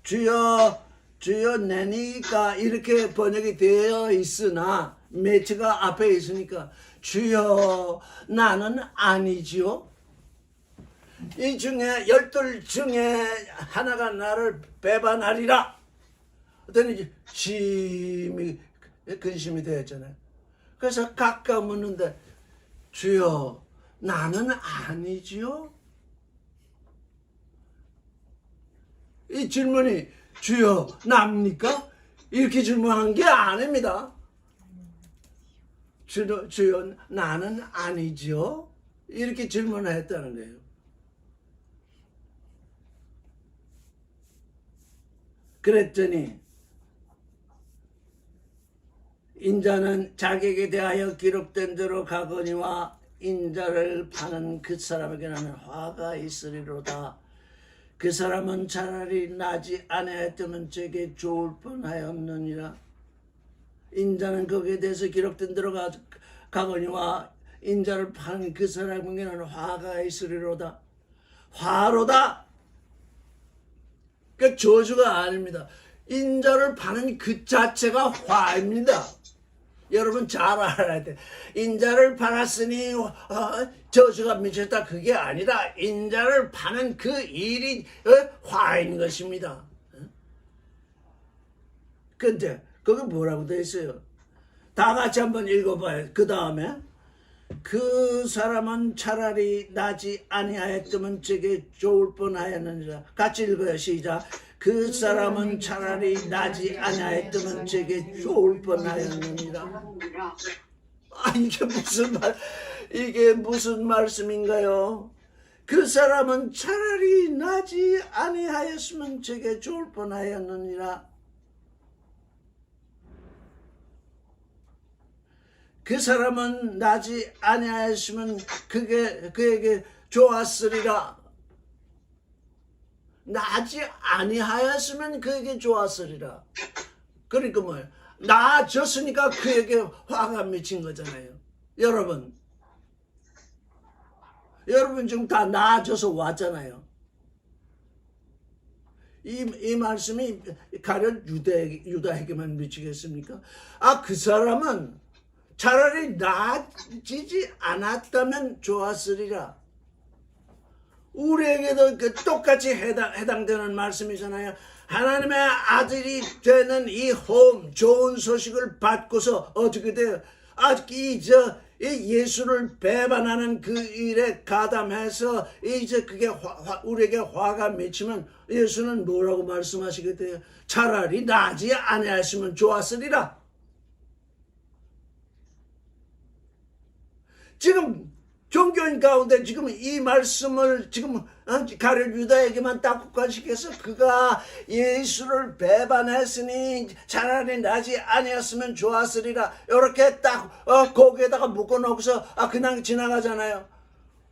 주여 내니까 이렇게 번역이 되어 있으나 메티가 앞에 있으니까 주여 나는 아니지요. 이 중에 12 중에 하나가 나를 배반하리라. 그랬더니 심히 근심이 되었잖아요. 그래서 각각 묻는데 주여 나는 아니지요. 이 질문이 주여 납니까? 이렇게 질문한 게 아닙니다. 주여 나는 아니지요? 이렇게 질문을 했다는 거예요. 그랬더니 인자는 자기에게 대하여 기록된 대로 가거니와 인자를 파는 그 사람에게는 화가 있으리로다. 그 사람은 차라리 나지 아니하였다면 제게 좋을 뻔하였느니라. 인자는 거기에 대해서 기록된 대로 가거니와 인자를 파는 그 사람에게는 화가 있으리로다. 화로다. 그 저주가 아닙니다. 인자를 파는 그 자체가 화입니다. 여러분 잘 알아야 돼. 인자를 팔았으니 저주가 미쳤다 그게 아니라 인자를 파는 그 일이 화인 것입니다. 근데 거기 뭐라고 돼 있어요? 다 같이 한번 읽어봐요. 그 다음에 그 사람은 차라리 나지 아니하였다면 제게 좋을 뻔하였느니라. 같이 읽어요. 시작. 그 사람은 차라리 나지 아니하였다면 제게 좋을 뻔하였느니라. 이게 무슨 말씀인가요? 그 사람은 차라리 나지 아니하였으면 제게 좋을 뻔하였느니라. 그 사람은 나지 아니하였으면 그에게 좋았으리라. 나지 아니하였으면 그에게 좋았으리라. 그러니까 뭐예요? 나아졌으니까 그에게 화가 미친 거잖아요. 여러분 지금 다 나아져서 왔잖아요. 이 말씀이 가련 유다에게만 미치겠습니까? 그 사람은 차라리 나아지지 않았다면 좋았으리라. 우리에게도 똑같이 해당되는 말씀이잖아요. 하나님의 아들이 되는 이 좋은 소식을 받고서 어떻게 돼요? 이 예수를 배반하는 그 일에 가담해서 이제 그게 우리에게 화가 맺히면 예수는 뭐라고 말씀하시게 돼요? 차라리 나지 아니하시면 좋았으리라. 지금 종교인 가운데 지금 이 말씀을 지금 가룟 유다에게만 딱 국한시켜서 그가 예수를 배반했으니 차라리 나지 아니었으면 좋았으리라 이렇게 딱 거기에다가 묶어놓고서 그냥 지나가잖아요.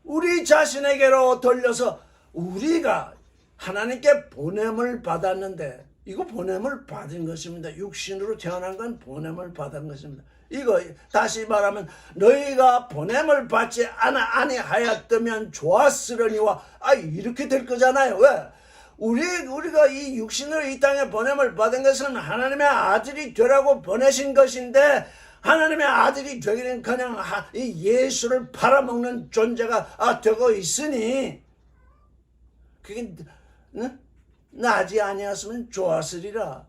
우리 자신에게로 돌려서 우리가 하나님께 보냄을 받았는데 이거 보냄을 받은 것입니다. 육신으로 태어난 건 보냄을 받은 것입니다. 이거 다시 말하면 너희가 보냄을 받지 아니하였다면 좋았으려니와 이렇게 될 거잖아요. 왜? 우리가 이 육신으로 이 땅에 보냄을 받은 것은 하나님의 아들이 되라고 보내신 것인데 하나님의 아들이 되기는 그냥 이 예수를 팔아먹는 존재가 되고 있으니 그게 나지 아니었으면 좋았으리라.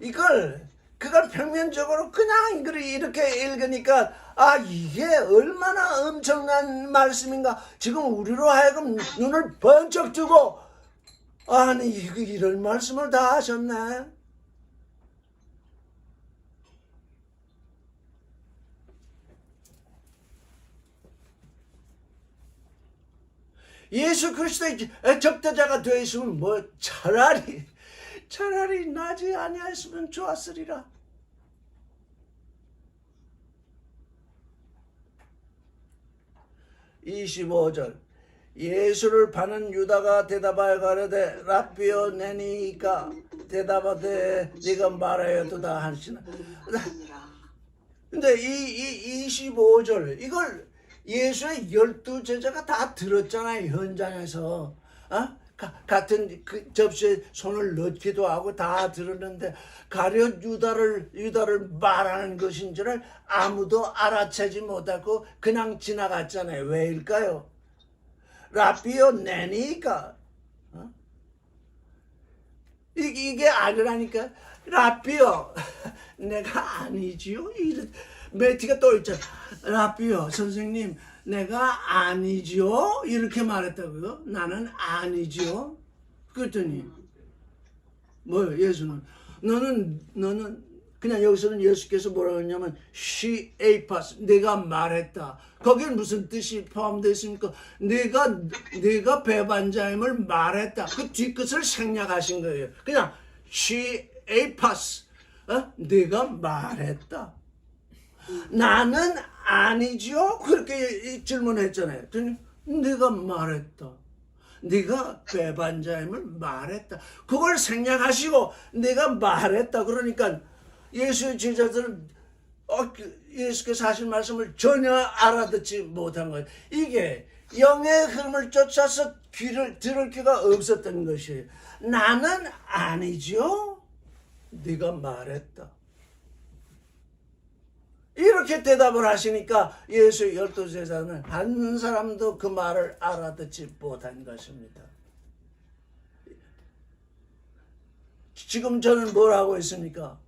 그걸 평면적으로 그냥 이렇게 읽으니까 이게 얼마나 엄청난 말씀인가. 지금 우리로 하여금 눈을 번쩍 뜨고 이런 말씀을 다 하셨네. 예수 그리스도의 적대자가 되어 있으면 차라리 나지 아니하였으면 좋았으리라. (25절) 예수를 파는 유다가 대답하여 가로되 라삐오 내니까 대답하되 네가 말하여도다 하시나. 근데 이 25절 이걸 예수의 12제자가 다 들었잖아요. 현장에서 같은 그 접시에 손을 넣기도 하고 다 들었는데 가룟 유다를 말하는 것인 줄을 아무도 알아채지 못하고 그냥 지나갔잖아요. 왜일까요? 라삐오 내니까 이게 아니라니까. 라삐오 내가 아니지요. 매티가 또 있잖아. 라삐오 선생님 내가 아니지요? 이렇게 말했다고요? 나는 아니지요? 그랬더니 뭐예요? 예수는 너는 그냥 여기서는 예수께서 뭐라고 했냐면 she apas 내가 말했다. 거기에 무슨 뜻이 포함되어 있습니까? 내가 배반자임을 말했다. 그 뒤끝을 생략하신 거예요. 그냥 she apas 내가 말했다. 나는 아니지요? 그렇게 질문했잖아요. 내가 말했다. 네가 배반자임을 말했다. 그걸 생략하시고 내가 말했다. 그러니까 예수의 제자들은 예수께서 하신 말씀을 전혀 알아듣지 못한 거예요. 이게 영의 흐름을 쫓아서 귀를 들을 귀가 없었던 것이에요. 나는 아니지요? 네가 말했다. 이렇게 대답을 하시니까 예수의 12제자는 한 사람도 그 말을 알아듣지 못한 것입니다. 지금 저는 뭘 하고 있습니까?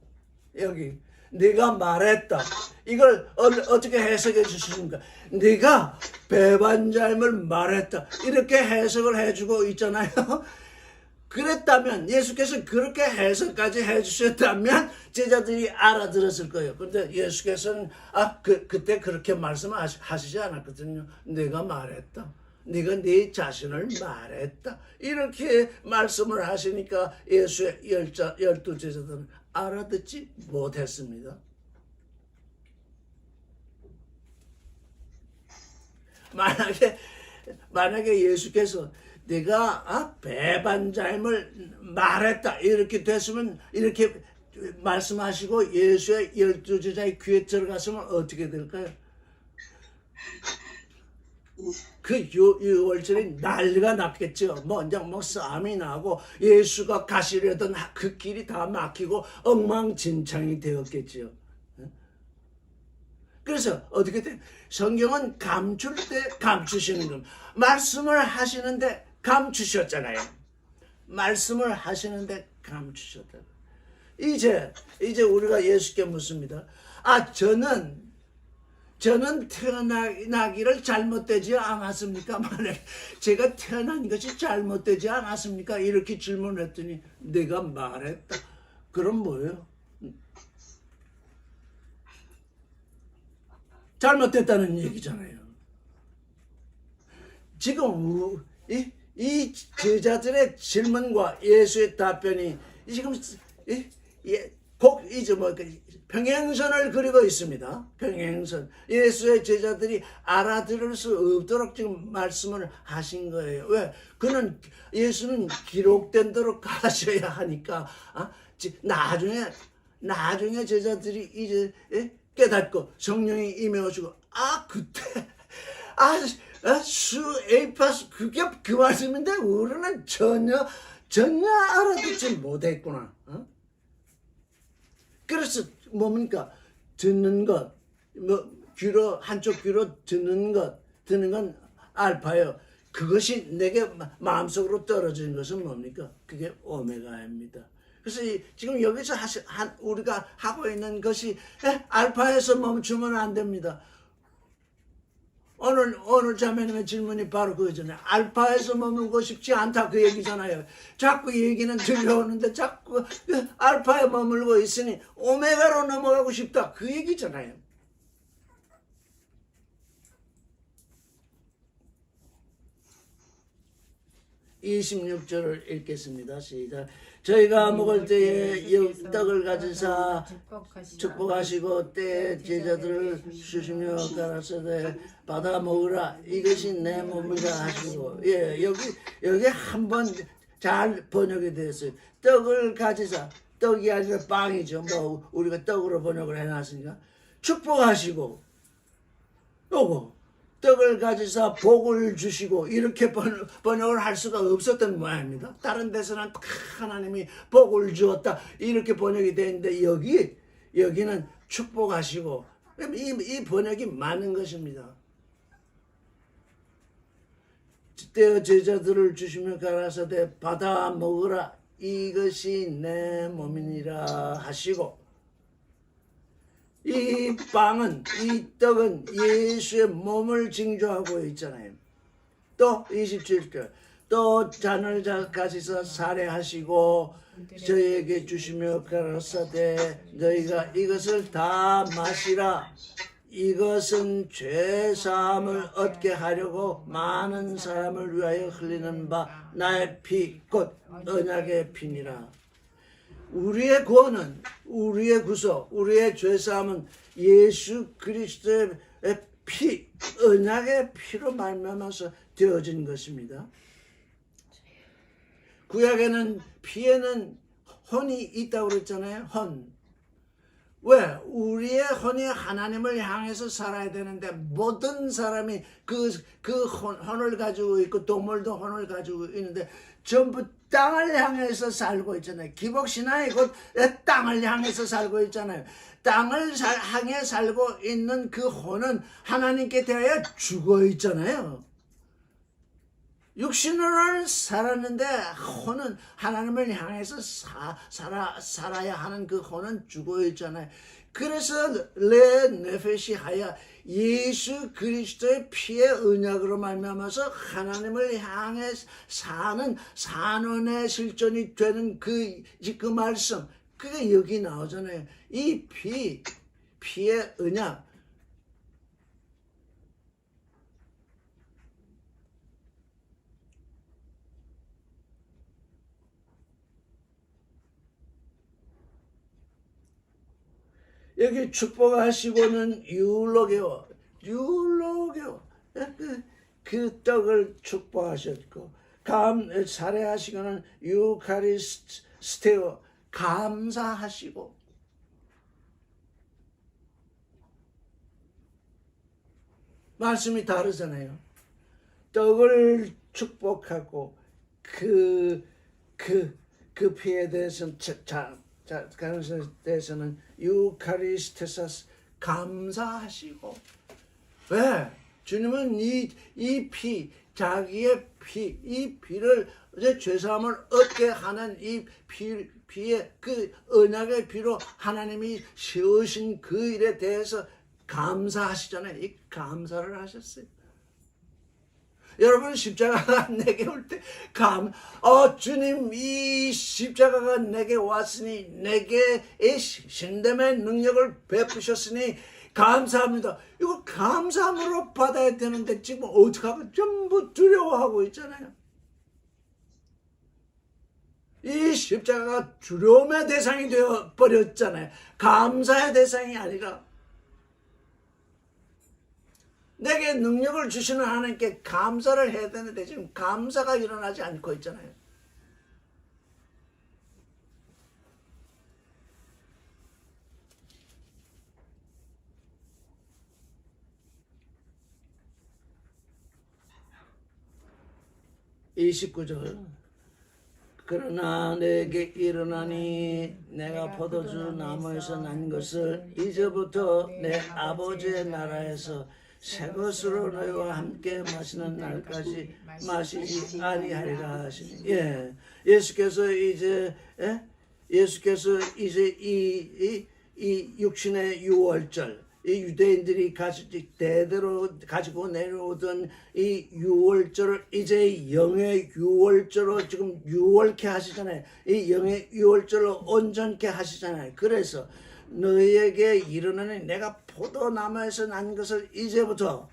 여기 네가 말했다. 이걸 어떻게 해석해 주십니까? 네가 배반자임을 말했다. 이렇게 해석을 해주고 있잖아요. 그랬다면 예수께서 그렇게 해석까지 해주셨다면 제자들이 알아들었을 거예요. 그런데 예수께서는 그때 그렇게 말씀하시지 않았거든요. 내가 말했다. 네가 네 자신을 말했다. 이렇게 말씀을 하시니까 예수의 12 제자들은 알아듣지 못했습니다. 만약에 예수께서 내가 배반자임을 말했다 이렇게 됐으면, 이렇게 말씀하시고 예수의 12제자의 귀에 들어갔으면 어떻게 될까요? 그 유월절이 난리가 났겠죠. 뭐 싸움이 나고 예수가 가시려던 그 길이 다 막히고 엉망진창이 되었겠죠. 그래서 어떻게 돼? 성경은 감출 때 감추시는 겁니다. 말씀을 하시는데 감추셨잖아요. 말씀을 하시는데 감추셨다. 이제 우리가 예수께 묻습니다. 저는 태어나기를 잘못되지 않았습니까? 만약 제가 태어난 것이 잘못되지 않았습니까? 이렇게 질문했더니 내가 말했다. 그럼 뭐예요? 잘못됐다는 얘기잖아요. 지금 이 제자들의 질문과 예수의 답변이 지금 평행선을 그리고 있습니다. 평행선. 예수의 제자들이 알아들을 수 없도록 지금 말씀을 하신 거예요. 왜? 예수는 기록된 대로 가셔야 하니까, 나중에 제자들이 이제 깨닫고 성령이 임해오시고, 그때, 에이파스, 그게 그 말씀인데 우리는 전혀 알아듣지 못했구나. 그래서 뭡니까? 듣는 것, 한쪽 귀로 듣는 건 알파예요. 그것이 내게 마음속으로 떨어지는 것은 뭡니까? 그게 오메가입니다. 그래서 지금 여기서 우리가 하고 있는 것이 알파에서 멈추면 안 됩니다. 오늘 자매님의 질문이 바로 그거잖아요. 알파에서 머물고 싶지 않다 그 얘기잖아요. 자꾸 얘기는 들려오는데 자꾸 알파에 머물고 있으니 오메가로 넘어가고 싶다 그 얘기잖아요. (26절을) 읽겠습니다. 시작. 저희가 먹을 때에 떡을 가지사 축복하시고 때에 제자들을 주시며 가라사대 받아 먹으라 이것이 내 몸이라 하시고, 여기 한번 잘 번역이 되었어요. 떡을 가지사, 떡이 아니라 빵이죠. 우리가 떡으로 번역을 해놨으니까 축복하시고, 떡을 가지사 복을 주시고, 이렇게 번역을 할 수가 없었던 모양입니다. 다른 데서는 하나님이 복을 주었다 이렇게 번역이 되는데 여기는 축복하시고, 이 번역이 맞는 것입니다. 때에 제자들을 주시며 가라사대 받아 먹으라 이것이 내 몸이니라 하시고, 이 빵은, 이 떡은 예수의 몸을 징조하고 있잖아요. 또 27절 또 잔을 가지사 살해하시고 저희에게 주시며 가라사대 너희가 이것을 다 마시라 이것은 죄 사함을 얻게 하려고 많은 사람을 위하여 흘리는 바 나의 피 곧 언약의 피니라. 우리의 구원은, 우리의 구속, 우리의 죄사함은 예수 그리스도의 피, 언약의 피로 말미암아서 되어진 것입니다. 구약에는 피에는 혼이 있다고 그랬잖아요. 혼. 왜? 우리의 혼이 하나님을 향해서 살아야 되는데 모든 사람이 그 혼을 가지고 있고 동물도 혼을 가지고 있는데 전부 땅을 향해서 살고 있잖아요. 기복신앙이 곧 땅을 향해서 살고 있잖아요. 땅을 향해 살고 있는 그 혼은 하나님께 대하여 죽어 있잖아요. 육신으로는 살았는데 혼은 하나님을 향해서 살아야 하는 그 혼은 죽어 있잖아요. 그래서 레 네페시 하야 예수 그리스도의 피의 언약으로 말미암아서 하나님을 향해 사는 산원의 실존이 되는 그 말씀, 그게 여기 나오잖아요. 이 피의 언약. 여기 축복하시고는 유로교 그 떡을 축복하셨고 살해하시고는 유카리스테오 감사하시고 말씀이 다르잖아요. 떡을 축복하고 그 피에 대해서는 가능성에 대해서는 유카리스테사스 감사하시고 왜? 주님은 이 피, 자기의 피, 이 피를 이제 죄사함을 얻게 하는 이 피의 그 언약의 피로 하나님이 세우신 그 일에 대해서 감사하시잖아요. 이 감사를 하셨어요. 여러분 십자가가 내게 올 때 주님 이 십자가가 내게 왔으니 내게 이 신됨의 능력을 베푸셨으니 감사합니다. 이거 감사함으로 받아야 되는데 지금 어떡하고 전부 두려워하고 있잖아요. 이 십자가가 두려움의 대상이 되어 버렸잖아요. 감사의 대상이 아니라 내게 능력을 주시는 하나님께 감사를 해야 되는데 지금 감사가 일어나지 않고 있잖아요. (29절) 그러나 내게 일어나니 내가 포도주 나무에서 난 것을 이제부터 내 아버지의 나라에서 새 것으로 너희와 함께 마시는 날까지 마시지 아니하리라 하시니. 예수께서 이제 이 육신의 유월절, 이 유대인들이 대대로 가지고 내려오던 이 유월절을 이제 영의 유월절로 지금 유월케 하시잖아요. 이 영의 유월절로 온전케 하시잖아요. 그래서 너희에게 이르노니 내가 포도나무에서 난 것을 이제부터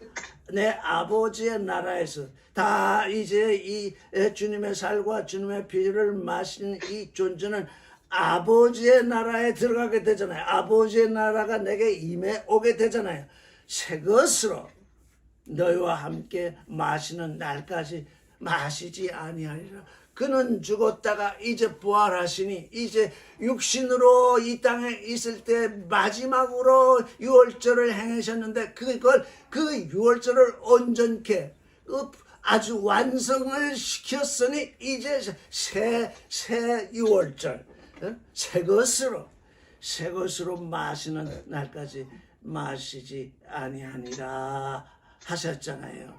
내 아버지의 나라에서 다 이제 이 주님의 살과 주님의 피를 마시는 이 존재는 아버지의 나라에 들어가게 되잖아요. 아버지의 나라가 내게 임해 오게 되잖아요. 새 것으로 너희와 함께 마시는 날까지 마시지 아니하리라. 그는 죽었다가 이제 부활하시니 이제 육신으로 이 땅에 있을 때 마지막으로 유월절을 행하셨는데 그 유월절을 온전케 아주 완성을 시켰으니 이제 새 유월절 새 것으로 마시는 날까지 마시지 아니하니라 하셨잖아요.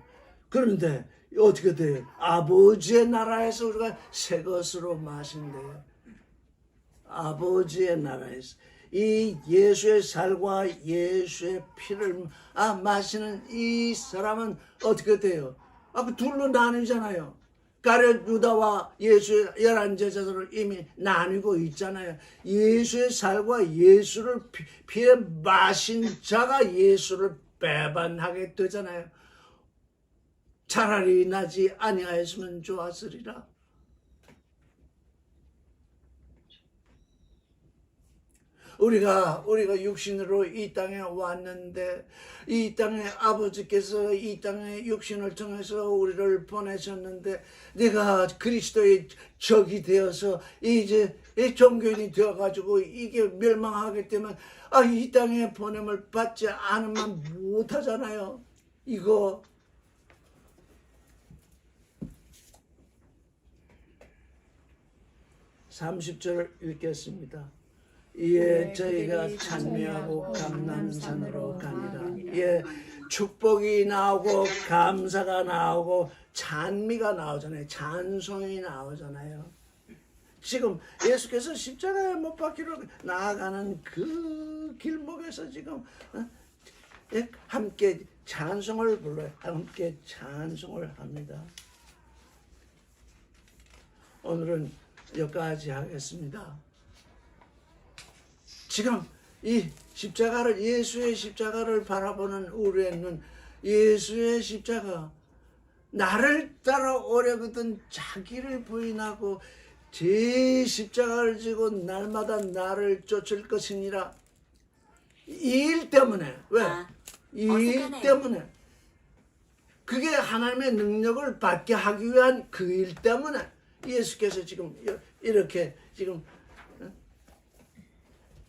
그런데 어떻게 돼요? 아버지의 나라에서 우리가 새 것으로 마신대요. 아버지의 나라에서 이 예수의 살과 예수의 피를 마시는 이 사람은 어떻게 돼요? 그 둘로 나뉘잖아요. 가룟 유다와 예수의 11제자들을 이미 나뉘고 있잖아요. 예수의 살과 예수를 피에 마신 자가 예수를 배반하게 되잖아요. 차라리 나지 아니하였으면 좋았으리라. 우리가 육신으로 이 땅에 왔는데 이 땅에 아버지께서 이 땅에 육신을 통해서 우리를 보내셨는데 내가 그리스도의 적이 되어서 이제 종교인이 되어가지고 이게 멸망하게 되면 이 땅에 보냄을 받지 않으면 못하잖아요. 이거 30절 읽겠습니다. 이에 저희가 찬미하고 감람산으로 가니라. 축복이 나오고 감사가 나오고 찬미가 나오잖아요. 찬송이 나오잖아요. 지금 예수께서 십자가에 못 박히러 나아가는 그 길목에서 지금 함께 찬송을 불러요. 함께 찬송을 합니다. 오늘은 여기까지 하겠습니다. 지금 이 십자가를, 예수의 십자가를 바라보는 우리는 예수의 십자가, 나를 따라오려거든 자기를 부인하고 제 십자가를 지고 날마다 나를 쫓을 것이니라. 이 일 때문에. 왜? 이 일 때문에. 그게 하나님의 능력을 받게 하기 위한 그 일 때문에 예수께서 지금 이렇게 지금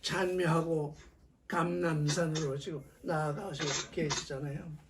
찬미하고 감람산으로 지금 나아가시고 계시잖아요.